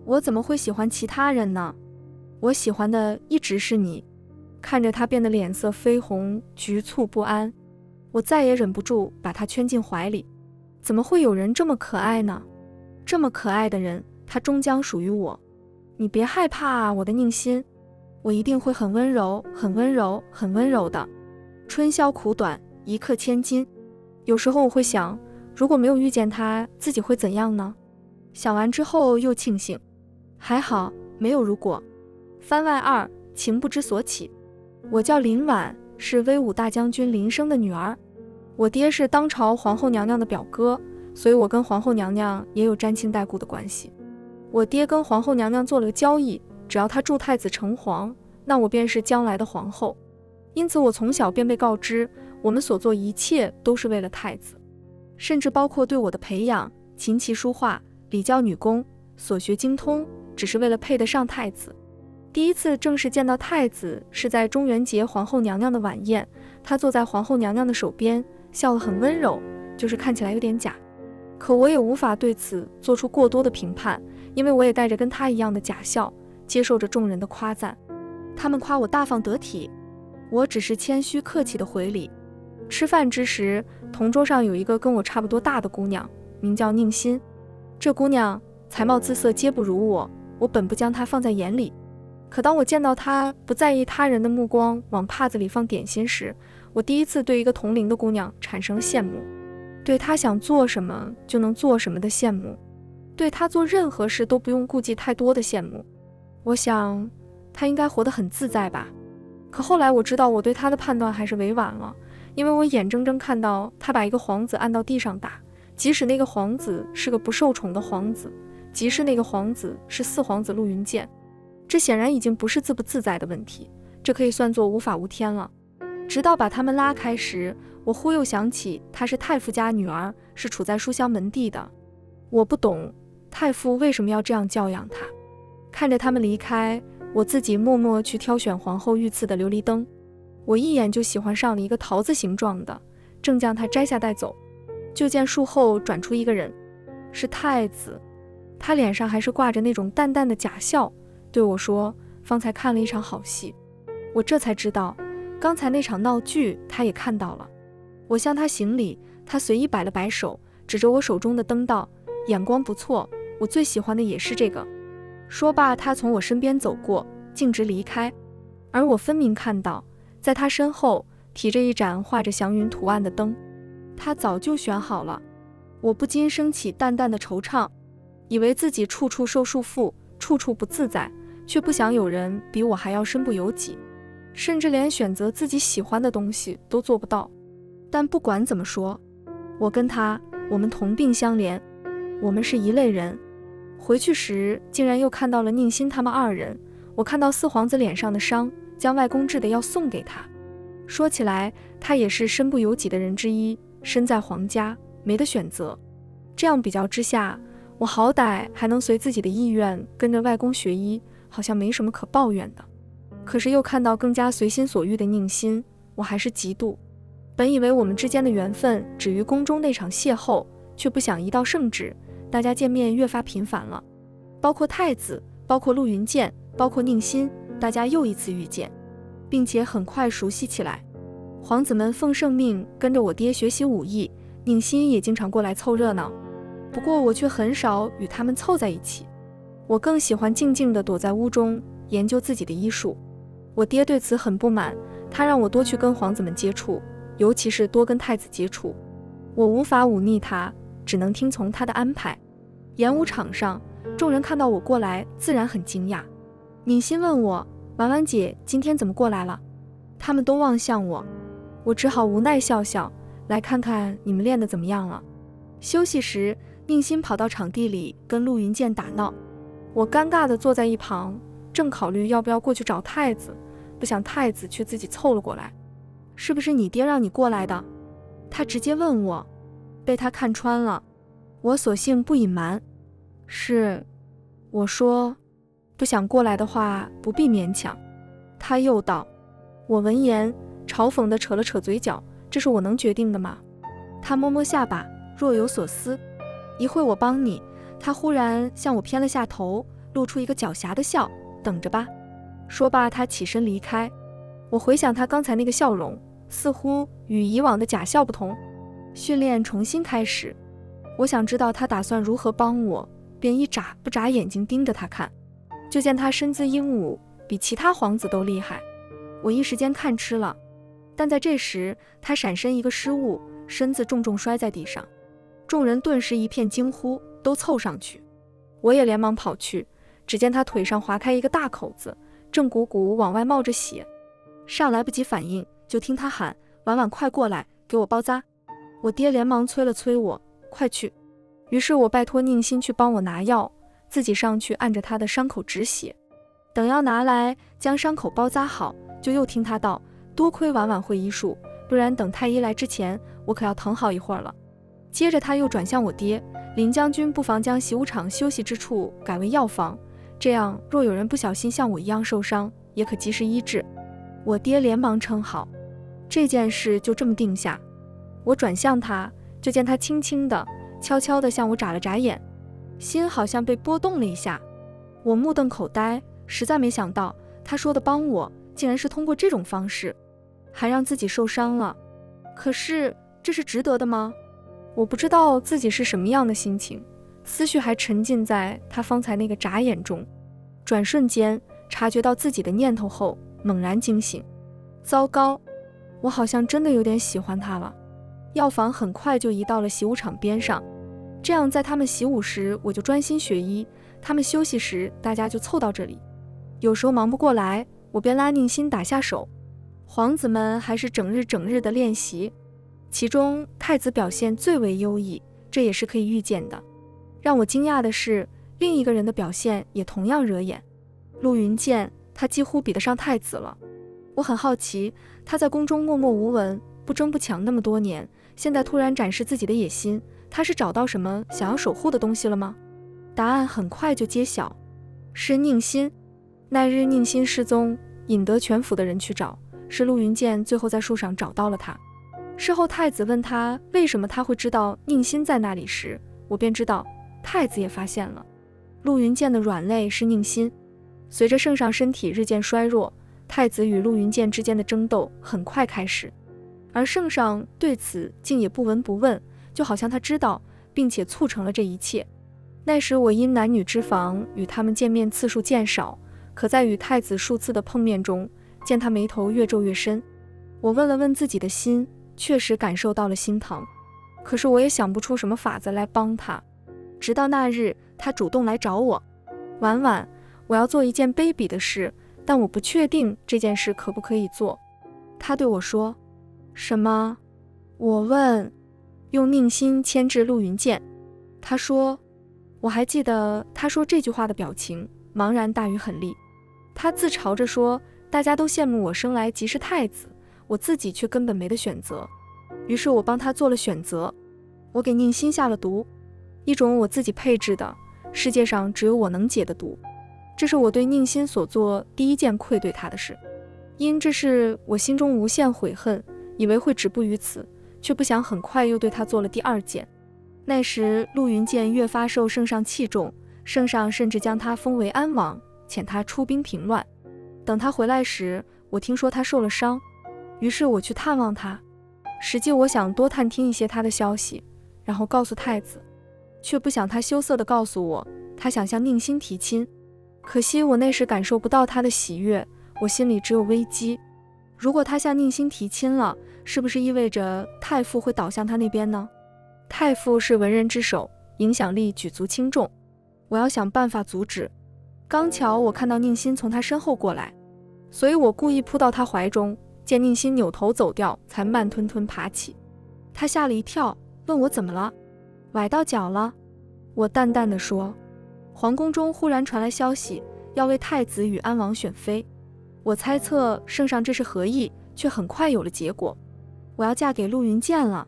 我怎么会喜欢其他人呢？我喜欢的一直是你。看着她变得脸色绯红，局促不安，我再也忍不住把她圈进怀里。怎么会有人这么可爱呢？这么可爱的人，她终将属于我。你别害怕啊，我的宁心，我一定会很温柔，很温柔，很温柔的。春宵苦短，一刻千金。有时候我会想，如果没有遇见他，自己会怎样呢？想完之后又庆幸，还好没有如果。番外2，情不知所起。我叫林婉，是威武大将军林升的女儿，我爹是当朝皇后娘娘的表哥，所以我跟皇后娘娘也有沾亲带故的关系。我爹跟皇后娘娘做了个交易，只要他助太子成皇，那我便是将来的皇后。因此我从小便被告知，我们所做一切都是为了太子，甚至包括对我的培养，琴棋书画，礼教女工，所学精通，只是为了配得上太子。第一次正式见到太子是在中元节皇后娘娘的晚宴，他坐在皇后娘娘的手边，笑得很温柔，就是看起来有点假。可我也无法对此做出过多的评判，因为我也带着跟他一样的假笑，接受着众人的夸赞。他们夸我大方得体，我只是谦虚客气的回礼。吃饭之时，同桌上有一个跟我差不多大的姑娘，名叫宁馨。这姑娘才貌姿色皆不如我本不将她放在眼里。可当我见到她不在意他人的目光往帕子里放点心时，我第一次对一个同龄的姑娘产生了羡慕，对她想做什么就能做什么的羡慕，对她做任何事都不用顾忌太多的羡慕。我想她应该活得很自在吧。可后来我知道我对她的判断还是委婉了，因为我眼睁睁看到她把一个皇子按到地上打，即使那个皇子是个不受宠的皇子，即使那个皇子是四皇子陆云剑。这显然已经不是自不自在的问题，这可以算作无法无天了。直到把他们拉开时，我忽又想起她是太傅家女儿，是处在书香门第的。我不懂太傅为什么要这样教养她。看着他们离开，我自己默默去挑选皇后御赐的琉璃灯。我一眼就喜欢上了一个桃子形状的，正将它摘下带走，就见树后转出一个人，是太子。他脸上还是挂着那种淡淡的假笑，对我说，方才看了一场好戏。我这才知道，刚才那场闹剧他也看到了。我向他行礼，他随意摆了摆手，指着我手中的灯道，眼光不错，我最喜欢的也是这个。说罢，他从我身边走过，径直离开。而我分明看到，在他身后提着一盏画着祥云图案的灯，他早就选好了。我不禁升起淡淡的惆怅，以为自己处处受束缚，处处不自在，却不想有人比我还要身不由己，甚至连选择自己喜欢的东西都做不到。但不管怎么说，我跟他，我们同病相怜，我们是一类人。回去时竟然又看到了宁馨他们二人，我看到四皇子脸上的伤，将外公制的要送给他。说起来，他也是身不由己的人之一，身在皇家，没得选择。这样比较之下，我好歹还能随自己的意愿跟着外公学医，好像没什么可抱怨的。可是又看到更加随心所欲的宁馨，我还是嫉妒。本以为我们之间的缘分止于宫中那场邂逅，却不想一到圣旨，大家见面越发频繁了。包括太子，包括陆云剑，包括宁馨，大家又一次遇见，并且很快熟悉起来。皇子们奉圣命跟着我爹学习武艺，宁馨也经常过来凑热闹。不过我却很少与他们凑在一起，我更喜欢静静地躲在屋中研究自己的医术。我爹对此很不满，他让我多去跟皇子们接触，尤其是多跟太子接触。我无法忤逆他，只能听从他的安排。演武场上，众人看到我过来，自然很惊讶。宁馨问我，婉婉姐今天怎么过来了？他们都望向我，我只好无奈笑笑，来看看你们练得怎么样了。休息时，宁馨跑到场地里跟陆云剑打闹，我尴尬地坐在一旁，正考虑要不要过去找太子，不想太子却自己凑了过来。是不是你爹让你过来的？他直接问我。被他看穿了，我索性不隐瞒。是，我说，不想过来的话不必勉强。他又道。我闻言嘲讽地扯了扯嘴角，这是我能决定的吗？他摸摸下巴，若有所思。一会我帮你。他忽然向我偏了下头，露出一个狡黠的笑，等着吧。说罢他起身离开。我回想他刚才那个笑容，似乎与以往的假笑不同。训练重新开始，我想知道他打算如何帮我，便一眨不眨眼睛盯着他看。就见他身姿英武，比其他皇子都厉害。我一时间看痴了，但在这时他闪身一个失误，身子重重摔在地上。众人顿时一片惊呼，都凑上去。我也连忙跑去，只见他腿上划开一个大口子，正鼓鼓往外冒着血。尚来不及反应，就听他喊，婉婉快过来，给我包扎。我爹连忙催了催我，快去。于是我拜托宁心去帮我拿药，自己上去按着他的伤口止血。等药拿来，将伤口包扎好，就又听他道：多亏婉婉会医术，不然等太医来之前，我可要疼好一会儿了。接着他又转向我爹：林将军不妨将习武场休息之处改为药房，这样若有人不小心像我一样受伤，也可及时医治。我爹连忙称好，这件事就这么定下。我转向他，就见他轻轻的、悄悄地向我眨了眨眼，心好像被拨动了一下。我目瞪口呆，实在没想到他说的帮我，竟然是通过这种方式，还让自己受伤了。可是这是值得的吗？我不知道自己是什么样的心情，思绪还沉浸在他方才那个眨眼中。转瞬间察觉到自己的念头后，猛然惊醒。糟糕，我好像真的有点喜欢他了。药房很快就移到了习武场边上，这样在他们习武时我就专心学医，他们休息时大家就凑到这里。有时候忙不过来，我便拉宁心打下手。皇子们还是整日的练习，其中太子表现最为优异，这也是可以预见的。让我惊讶的是，另一个人的表现也同样惹眼。陆云剑，他几乎比得上太子了。我很好奇，他在宫中默默无闻，不争不抢那么多年，现在突然展示自己的野心，他是找到什么想要守护的东西了吗？答案很快就揭晓，是宁心。那日宁心失踪，引得全府的人去找，是陆云剑最后在树上找到了他。事后太子问他为什么他会知道宁心在那里时，我便知道太子也发现了，陆云剑的软肋是宁心。随着圣上身体日渐衰弱，太子与陆云剑之间的争斗很快开始，而圣上对此竟也不闻不问，就好像他知道并且促成了这一切。那时我因男女之防与他们见面次数渐少，可在与太子数次的碰面中，见他眉头越皱越深。我问了问自己的心，确实感受到了心疼，可是我也想不出什么法子来帮他。直到那日他主动来找我：婉婉，我要做一件卑鄙的事，但我不确定这件事可不可以做。他对我说：什么？我问。用宁心牵制陆云剑。他说。我还记得他说这句话的表情，茫然大于狠厉。他自嘲着说，大家都羡慕我生来即是太子，我自己却根本没得选择。于是我帮他做了选择，我给宁心下了毒，一种我自己配制的，世界上只有我能解的毒。这是我对宁心所做第一件愧对他的事，因这事我心中无限悔恨，以为会止步于此，却不想很快又对他做了第二件。那时陆云剑越发受圣上器重，圣上甚至将他封为安王，遣他出兵平乱。等他回来时，我听说他受了伤，于是我去探望他。实际我想多探听一些他的消息，然后告诉太子，却不想他羞涩地告诉我，他想向宁心提亲。可惜我那时感受不到他的喜悦，我心里只有危机。如果他向宁心提亲了，是不是意味着太傅会倒向他那边呢？太傅是文人之首，影响力举足轻重，我要想办法阻止。刚巧我看到宁心从他身后过来，所以我故意扑到他怀中，见宁心扭头走掉，才慢吞吞爬起。他吓了一跳，问我怎么了，崴到脚了。我淡淡地说，皇宫中忽然传来消息，要为太子与安王选妃。我猜测圣上这是何意，却很快有了结果，我要嫁给陆云剑了。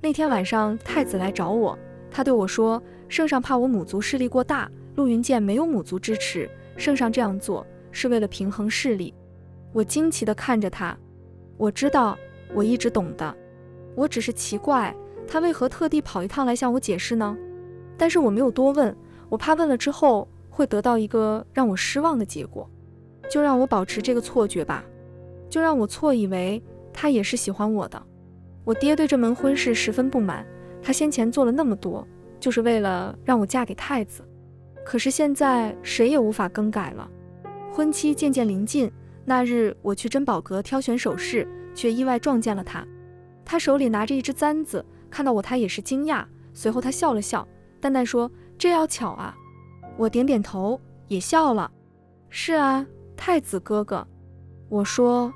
那天晚上太子来找我，他对我说，圣上怕我母族势力过大，陆云剑没有母族支持，圣上这样做是为了平衡势力。我惊奇地看着他，我知道，我一直懂的，我只是奇怪他为何特地跑一趟来向我解释呢？但是我没有多问，我怕问了之后会得到一个让我失望的结果，就让我保持这个错觉吧，就让我错以为他也是喜欢我的。我爹对这门婚事十分不满，他先前做了那么多，就是为了让我嫁给太子。可是现在谁也无法更改了。婚期渐渐临近，那日我去珍宝阁挑选首饰，却意外撞见了他。他手里拿着一只簪子，看到我他也是惊讶，随后他笑了笑，淡淡说，这要巧啊。我点点头，也笑了。是啊，太子哥哥。我说。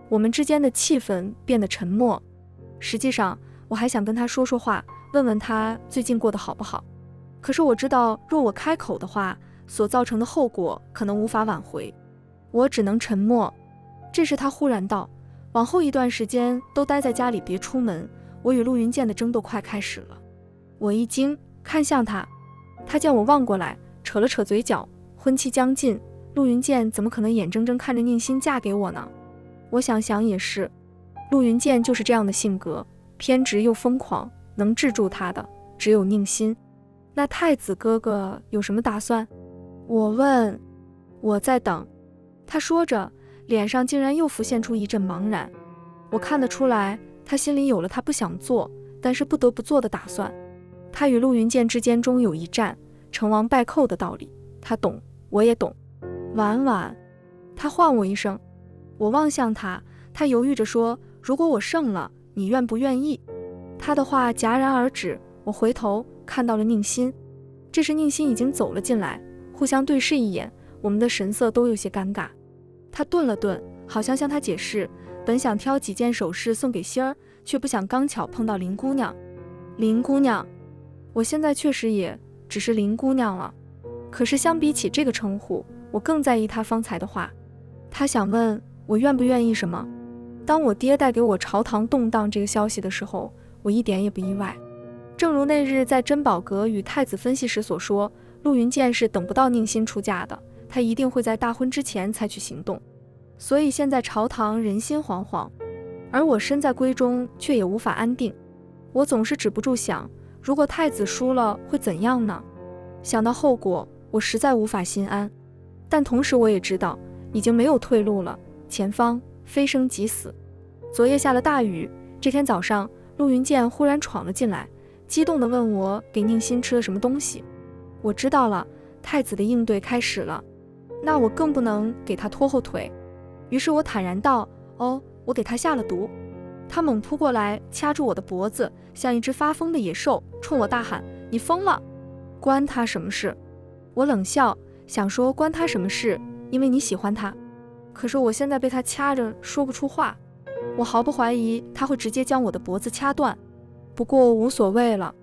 我们之间的气氛变得沉默。实际上我还想跟他说说话，问问他最近过得好不好。可是我知道，若我开口的话，所造成的后果可能无法挽回，我只能沉默。这时他忽然道，往后一段时间都待在家里，别出门。我与陆云剑的争斗快开始了。我一惊，看向他，他见我望过来，扯了扯嘴角。婚期将近，陆云剑怎么可能眼睁睁看着宁馨嫁给我呢？我想也是，陆云剑就是这样的性格，偏执又疯狂，能制住他的只有宁馨。那太子哥哥有什么打算？我问。我在等。他说着，脸上竟然又浮现出一阵茫然。我看得出来，他心里有了他不想做但是不得不做的打算。他与陆云剑之间终有一战，成王败寇的道理，他懂，我也懂。婉婉，他唤我一声。我望向他，他犹豫着说，如果我胜了，你愿不愿意？他的话戛然而止，我回头看到了宁馨。这时宁馨已经走了进来，互相对视一眼，我们的神色都有些尴尬。他顿了顿，好像向他解释，本想挑几件首饰送给馨儿，却不想刚巧碰到林姑娘。林姑娘，我现在确实也只是林姑娘了，可是相比起这个称呼，我更在意他方才的话。他想问我愿不愿意什么。当我爹带给我朝堂动荡这个消息的时候，我一点也不意外。正如那日在珍宝阁与太子分析时所说，陆云剑是等不到宁馨出嫁的，他一定会在大婚之前采取行动。所以现在朝堂人心惶惶，而我身在闺中却也无法安定。我总是止不住想，如果太子输了会怎样呢？想到后果，我实在无法心安。但同时我也知道，已经没有退路了，前方非生即死。昨夜下了大雨，这天早上陆云剑忽然闯了进来，激动地问我给宁馨吃了什么东西。我知道了，太子的应对开始了，那我更不能给他拖后腿。于是我坦然道，哦，我给他下了毒。他猛扑过来，掐住我的脖子，像一只发疯的野兽，冲我大喊，你疯了，关他什么事？我冷笑，想说关他什么事，因为你喜欢他。可是我现在被他掐着，说不出话。我毫不怀疑他会直接将我的脖子掐断，不过无所谓了，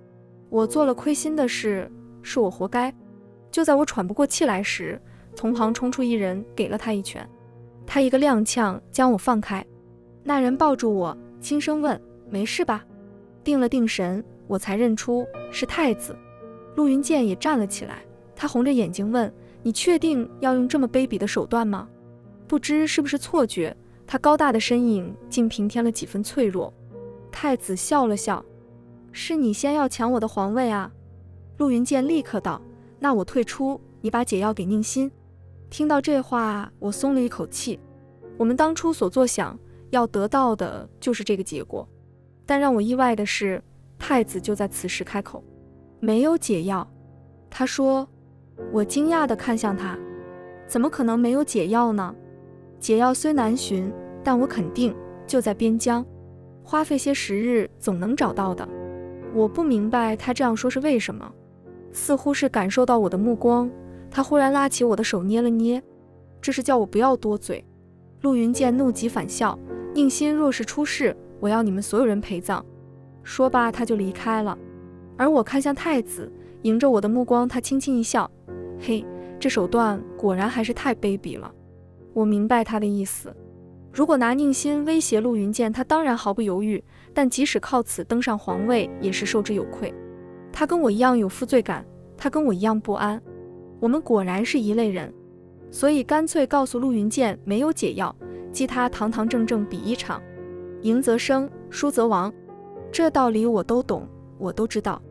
我做了亏心的事，是我活该。就在我喘不过气来时，从旁冲出一人，给了他一拳。他一个踉跄将我放开，那人抱住我，轻声问，没事吧？定了定神，我才认出是太子。陆云剑也站了起来，他红着眼睛问，你确定要用这么卑鄙的手段吗？不知是不是错觉，他高大的身影竟平添了几分脆弱。太子笑了笑，是你先要抢我的皇位啊？陆云剑立刻道，那我退出，你把解药给宁馨。听到这话，我松了一口气。我们当初所作想要得到的就是这个结果，但让我意外的是，太子就在此时开口，没有解药。他说。我惊讶地看向他，怎么可能没有解药呢？解药虽难寻，但我肯定就在边疆，花费些时日总能找到的。我不明白他这样说是为什么，似乎是感受到我的目光，他忽然拉起我的手捏了捏，这是叫我不要多嘴。陆云剑怒极反笑，宁馨若是出事，我要你们所有人陪葬。说罢他就离开了，而我看向太子，迎着我的目光，他轻轻一笑，嘿，这手段果然还是太卑鄙了。我明白他的意思，如果拿宁馨威胁陆云剑，他当然毫不犹豫，但即使靠此登上皇位，也是受之有愧。他跟我一样有负罪感，他跟我一样不安，我们果然是一类人，所以干脆告诉陆云剑没有解药，激他堂堂正正比一场，赢则生，输则亡。这道理我都懂，我都知道。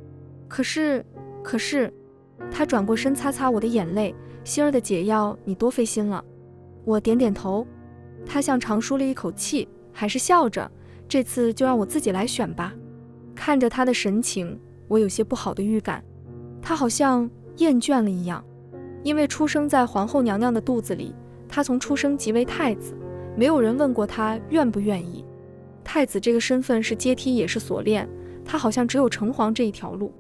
可是，他转过身擦擦我的眼泪，馨儿的解药你多费心了。我点点头，他像长舒了一口气，还是笑着，这次就让我自己来选吧。看着他的神情，我有些不好的预感，他好像厌倦了一样。因为出生在皇后娘娘的肚子里，他从出生即为太子，没有人问过他愿不愿意。太子这个身份是阶梯也是锁链，他好像只有成皇这一条路。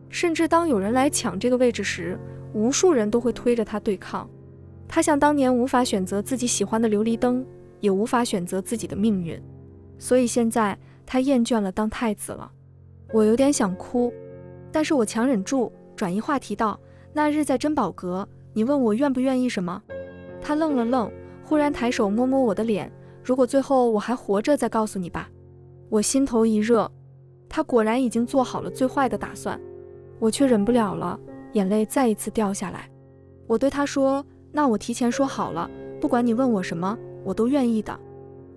甚至当有人来抢这个位置时，无数人都会推着他对抗。他像当年无法选择自己喜欢的琉璃灯，也无法选择自己的命运。所以现在他厌倦了当太子了。我有点想哭，但是我强忍住，转移话题道：那日在珍宝阁，你问我愿不愿意什么？他愣了愣，忽然抬手摸摸我的脸，如果最后我还活着再告诉你吧。我心头一热，他果然已经做好了最坏的打算，我却忍不了了，眼泪再一次掉下来。我对他说，那我提前说好了，不管你问我什么，我都愿意的。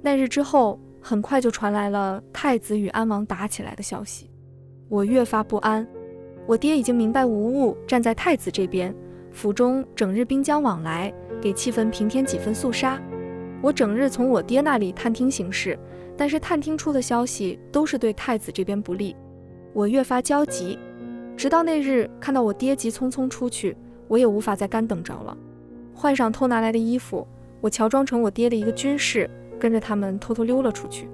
那日之后，很快就传来了太子与安王打起来的消息，我越发不安。我爹已经明白无误，站在太子这边，府中整日兵将往来，给气氛平添几分肃杀。我整日从我爹那里探听形势，但是探听出的消息都是对太子这边不利，我越发焦急。直到那日看到我爹急匆匆出去，我也无法再干等着了。换上偷拿来的衣服，我乔装成我爹的一个军士，跟着他们偷偷溜了出去。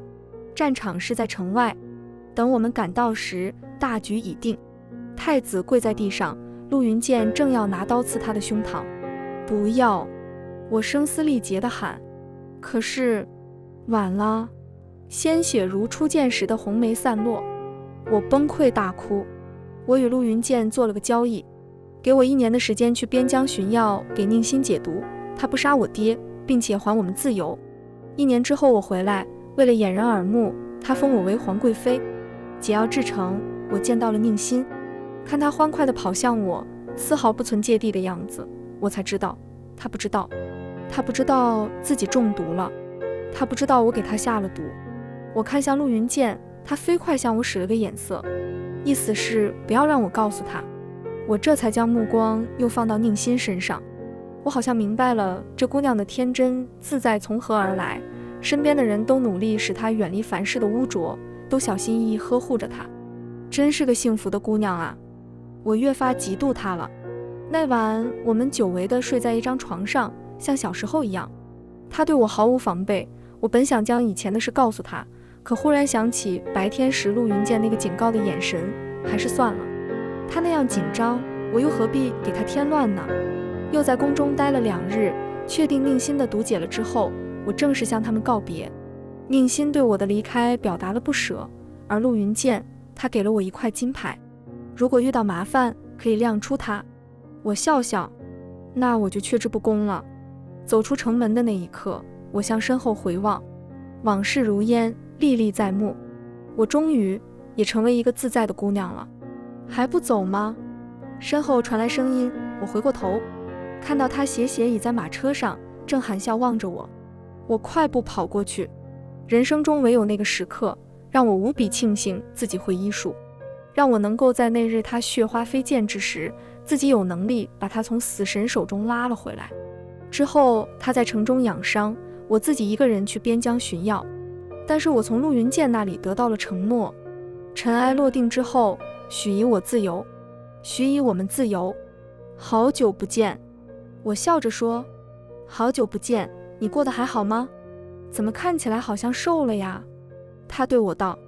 战场是在城外，等我们赶到时，大局已定。太子跪在地上，陆云剑正要拿刀刺他的胸膛。不要！我声嘶力竭地喊。可是晚了，鲜血如初见时的红梅散落，我崩溃大哭。我与陆云剑做了个交易，给我1年的时间去边疆寻药，给宁心解毒，他不杀我爹，并且还我们自由。1年之后我回来，为了掩人耳目，他封我为皇贵妃。解药制成，我见到了宁心，看他欢快地跑向我，丝毫不存芥蒂的样子，我才知道，他不知道自己中毒了，他不知道我给他下了毒。我看向陆云剑，他飞快向我使了个眼色，意思是不要让我告诉他。我这才将目光又放到宁心身上，我好像明白了这姑娘的天真自在从何而来，身边的人都努力使她远离凡事的污浊，都小心翼翼呵护着她，真是个幸福的姑娘啊！我越发嫉妒她了。那晚我们久违地睡在一张床上，像小时候一样。她对我毫无防备，我本想将以前的事告诉她，可忽然想起白天时陆云剑那个警告的眼神，还是算了。她那样紧张，我又何必给她添乱呢？又在宫中待了2日，确定宁心的毒解了之后，我正式向他们告别。宁心对我的离开表达了不舍，而陆云剑，他给了我1块金牌，如果遇到麻烦可以亮出它。我笑笑，那我就却之不恭了。走出城门的那一刻，我向身后回望，往事如烟，历历在目。我终于也成为一个自在的姑娘了。还不走吗？身后传来声音，我回过头，看到他斜斜倚在马车上，正含笑望着我。我快步跑过去。人生中唯有那个时刻，让我无比庆幸自己会医术，让我能够在那日他血花飞溅之时，自己有能力把他从死神手中拉了回来。之后他在城中养伤，我自己一个人去边疆寻药。但是我从陆云剑那里得到了承诺，尘埃落定之后，许以我自由，许以我们自由。好久不见，我笑着说。好久不见，你过得还好吗？怎么看起来好像瘦了呀？他对我道。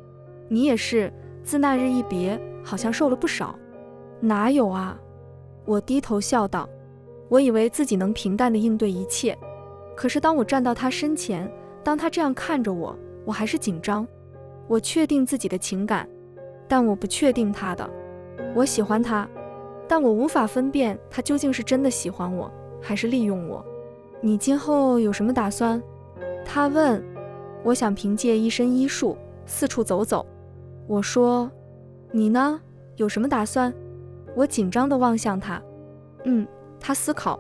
你也是，自那日一别，好像瘦了不少。哪有啊？我低头笑道。我以为自己能平淡地应对一切，可是当我站到他身前，当他这样看着我，我还是紧张。我确定自己的情感，但我不确定他的。我喜欢他，但我无法分辨他究竟是真的喜欢我，还是利用我。你今后有什么打算？他问。我想凭借一身医术，四处走走。我说。你呢？有什么打算？我紧张地望向他。他思考。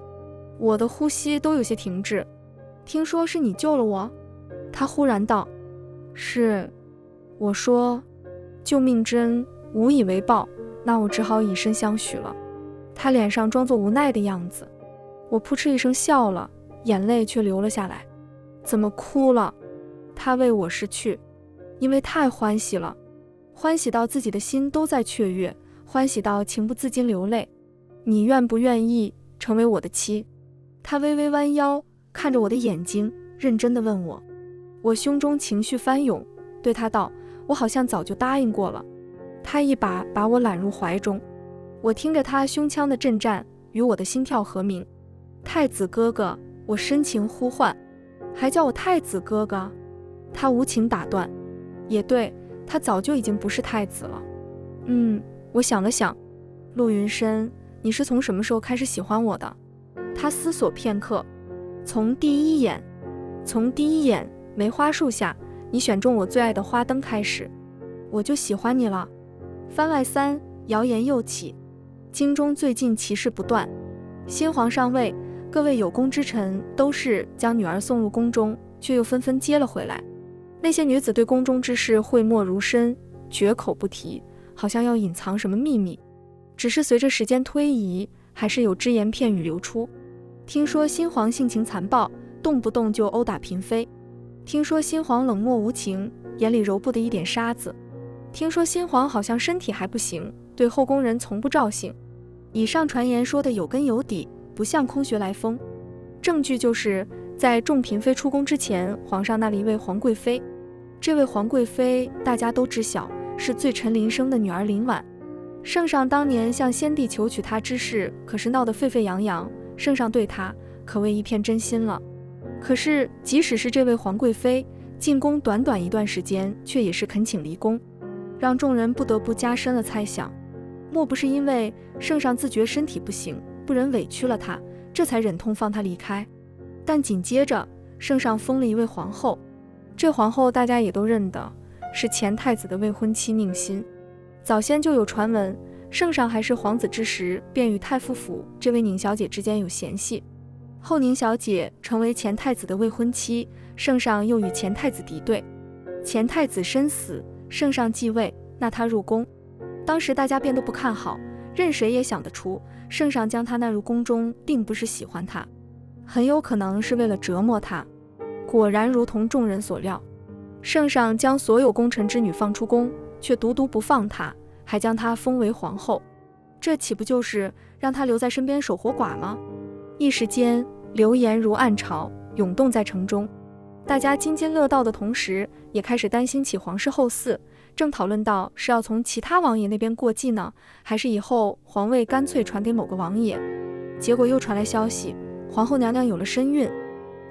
我的呼吸都有些停滞。听说是你救了我？他忽然道。是。我说。救命之恩，无以为报，那我只好以身相许了。他脸上装作无奈的样子。我扑哧一声笑了，眼泪却流了下来。怎么哭了？他为我逝去，因为太欢喜了，欢喜到自己的心都在雀跃，欢喜到情不自禁流泪。你愿不愿意成为我的妻？他微微弯腰，看着我的眼睛，认真地问我。我胸中情绪翻涌，对他道，我好像早就答应过了。他一把把我揽入怀中，我听着他胸腔的震颤与我的心跳和鸣。太子哥哥，我深情呼唤。还叫我太子哥哥？他无情打断。也对，他早就已经不是太子了。我想了想，陆云深，你是从什么时候开始喜欢我的？他思索片刻，从第一眼，梅花树下，你选中我最爱的花灯开始，我就喜欢你了。番外3，谣言又起，京中最近奇事不断，新皇上位，各位有功之臣都是将女儿送入宫中，却又纷纷接了回来。那些女子对宫中之事讳莫如深，绝口不提，好像要隐藏什么秘密。只是随着时间推移，还是有只言片语流出。听说新皇性情残暴，动不动就殴打嫔妃；听说新皇冷漠无情，眼里揉不得一点沙子；听说新皇好像身体还不行，对后宫人从不照性。以上传言说的有根有底，不像空穴来风。证据就是在众嫔妃出宫之前，皇上那里一位皇贵妃。这位皇贵妃大家都知晓，是罪臣林升的女儿林婉。圣上当年向先帝求娶她之事，可是闹得沸沸扬扬，圣上对她可谓一片真心了。可是即使是这位皇贵妃进宫短短一段时间，却也是恳请离宫，让众人不得不加深了猜想，莫不是因为圣上自觉身体不行，不忍委屈了她，这才忍痛放她离开。但紧接着圣上封了一位皇后，这皇后大家也都认得，是前太子的未婚妻宁馨。早先就有传闻，圣上还是皇子之时，便与太傅府这位宁小姐之间有嫌隙。后宁小姐成为前太子的未婚妻，圣上又与前太子敌对。前太子身死，圣上继位，纳她入宫。当时大家便都不看好，任谁也想得出，圣上将她纳入宫中，并不是喜欢她，很有可能是为了折磨她。果然如同众人所料，圣上将所有功臣之女放出宫，却独独不放她，还将她封为皇后。这岂不就是让她留在身边守活寡吗？一时间流言如暗潮，涌动在城中。大家津津乐道的同时，也开始担心起皇室后嗣，正讨论到是要从其他王爷那边过继呢，还是以后皇位干脆传给某个王爷。结果又传来消息，皇后娘娘有了身孕，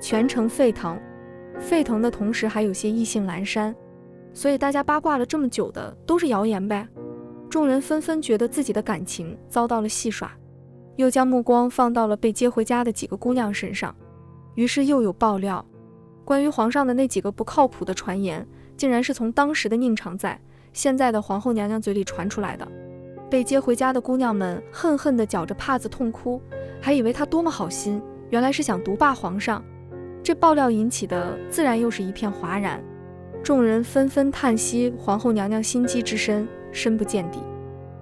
全城沸腾。沸腾的同时还有些意兴阑珊，所以大家八卦了这么久的都是谣言呗。众人纷纷觉得自己的感情遭到了戏耍，又将目光放到了被接回家的几个姑娘身上。于是又有爆料，关于皇上的那几个不靠谱的传言，竟然是从当时的宁常在，现在的皇后娘娘嘴里传出来的。被接回家的姑娘们恨恨地绞着帕子痛哭，还以为她多么好心，原来是想独霸皇上。这爆料引起的自然又是一片哗然，众人纷纷叹息皇后娘娘心机之深，深不见底，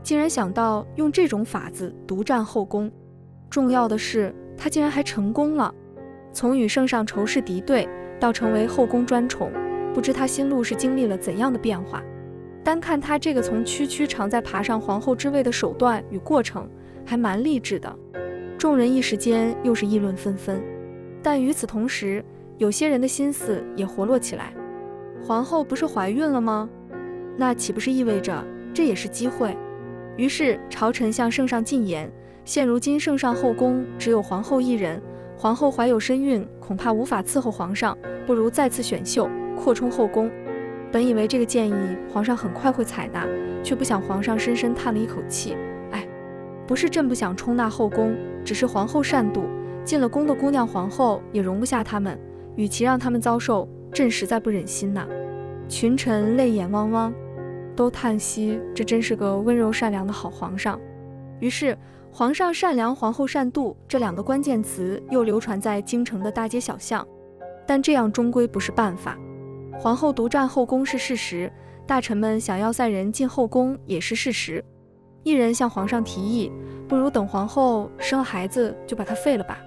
竟然想到用这种法子独占后宫。重要的是，她竟然还成功了，从与圣上仇视敌对到成为后宫专宠，不知她心路是经历了怎样的变化。单看她这个从区区常在爬上皇后之位的手段与过程，还蛮励志的。众人一时间又是议论纷纷。但与此同时，有些人的心思也活络起来。皇后不是怀孕了吗？那岂不是意味着这也是机会？于是朝臣向圣上进言，现如今圣上后宫只有皇后一人，皇后怀有身孕，恐怕无法伺候皇上，不如再次选秀，扩充后宫。本以为这个建议皇上很快会采纳，却不想皇上深深叹了一口气，不是朕不想充纳后宫，只是皇后善妒，进了宫的姑娘皇后也容不下他们，与其让他们遭受，朕实在不忍心呐。群臣泪眼汪汪，都叹息这真是个温柔善良的好皇上。于是皇上善良，皇后善妒这两个关键词又流传在京城的大街小巷。但这样终归不是办法，皇后独占后宫是事实，大臣们想要塞人进后宫也是事实。一人向皇上提议，不如等皇后生了孩子就把她废了吧。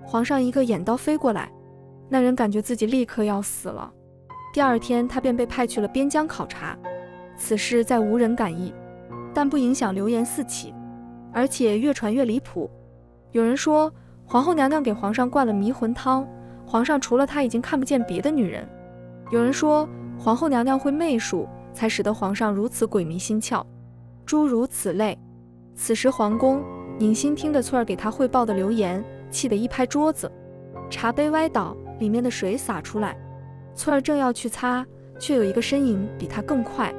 皇上一个眼刀飞过来，那人感觉自己立刻要死了。第二天他便被派去了边疆考察，此事再无人敢议，但不影响流言四起，而且越传越离谱。有人说皇后娘娘给皇上灌了迷魂汤，皇上除了她已经看不见别的女人。有人说皇后娘娘会媚术，才使得皇上如此鬼迷心窍，诸如此类。此时皇宫，宁馨听着翠儿给她汇报的流言，气得一拍桌子，茶杯歪倒，里面的水洒出来。翠儿正要去擦，却有一个身影比她更快，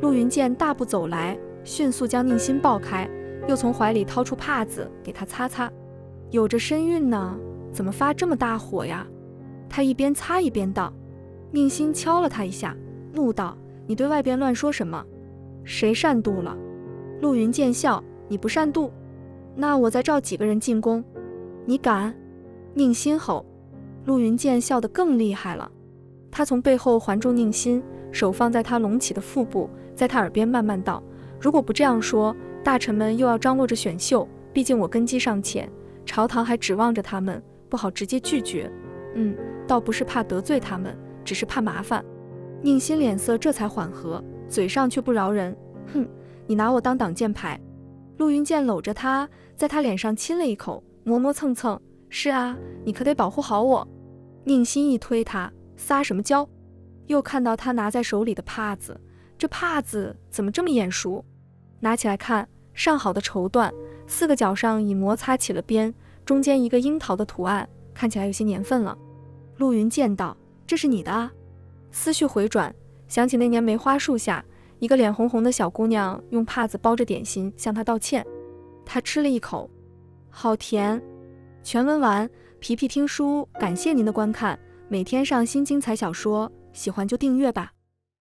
陆云剑大步走来，迅速将宁心抱开，又从怀里掏出帕子给她擦擦。有着身孕呢，怎么发这么大火呀？他一边擦一边道。宁心敲了他一下，怒道：你对外边乱说什么？谁擅妒了？陆云剑笑：你不擅妒，那我再召几个人进宫？你敢？宁心吼。陆云剑笑得更厉害了，他从背后环住宁心，手放在她隆起的腹部，在她耳边慢慢道：如果不这样说，大臣们又要张罗着选秀，毕竟我根基尚浅，朝堂还指望着他们，不好直接拒绝。倒不是怕得罪他们，只是怕麻烦。宁心脸色这才缓和，嘴上却不饶人：哼，你拿我当挡箭牌？陆云剑搂着她，在她脸上亲了一口，磨磨蹭蹭：是啊，你可得保护好我。宁心一推他：撒什么娇？又看到他拿在手里的帕子，这帕子怎么这么眼熟？拿起来看，上好的绸缎，4个角上已摩擦起了边，中间一个樱桃的图案，看起来有些年份了。陆云剑道：这是你的啊？思绪回转，想起那年梅花树下，一个脸红红的小姑娘用帕子包着点心向他道歉。他吃了一口，好甜。全文完，皮皮听书，感谢您的观看，每天上新精彩小说，喜欢就订阅吧。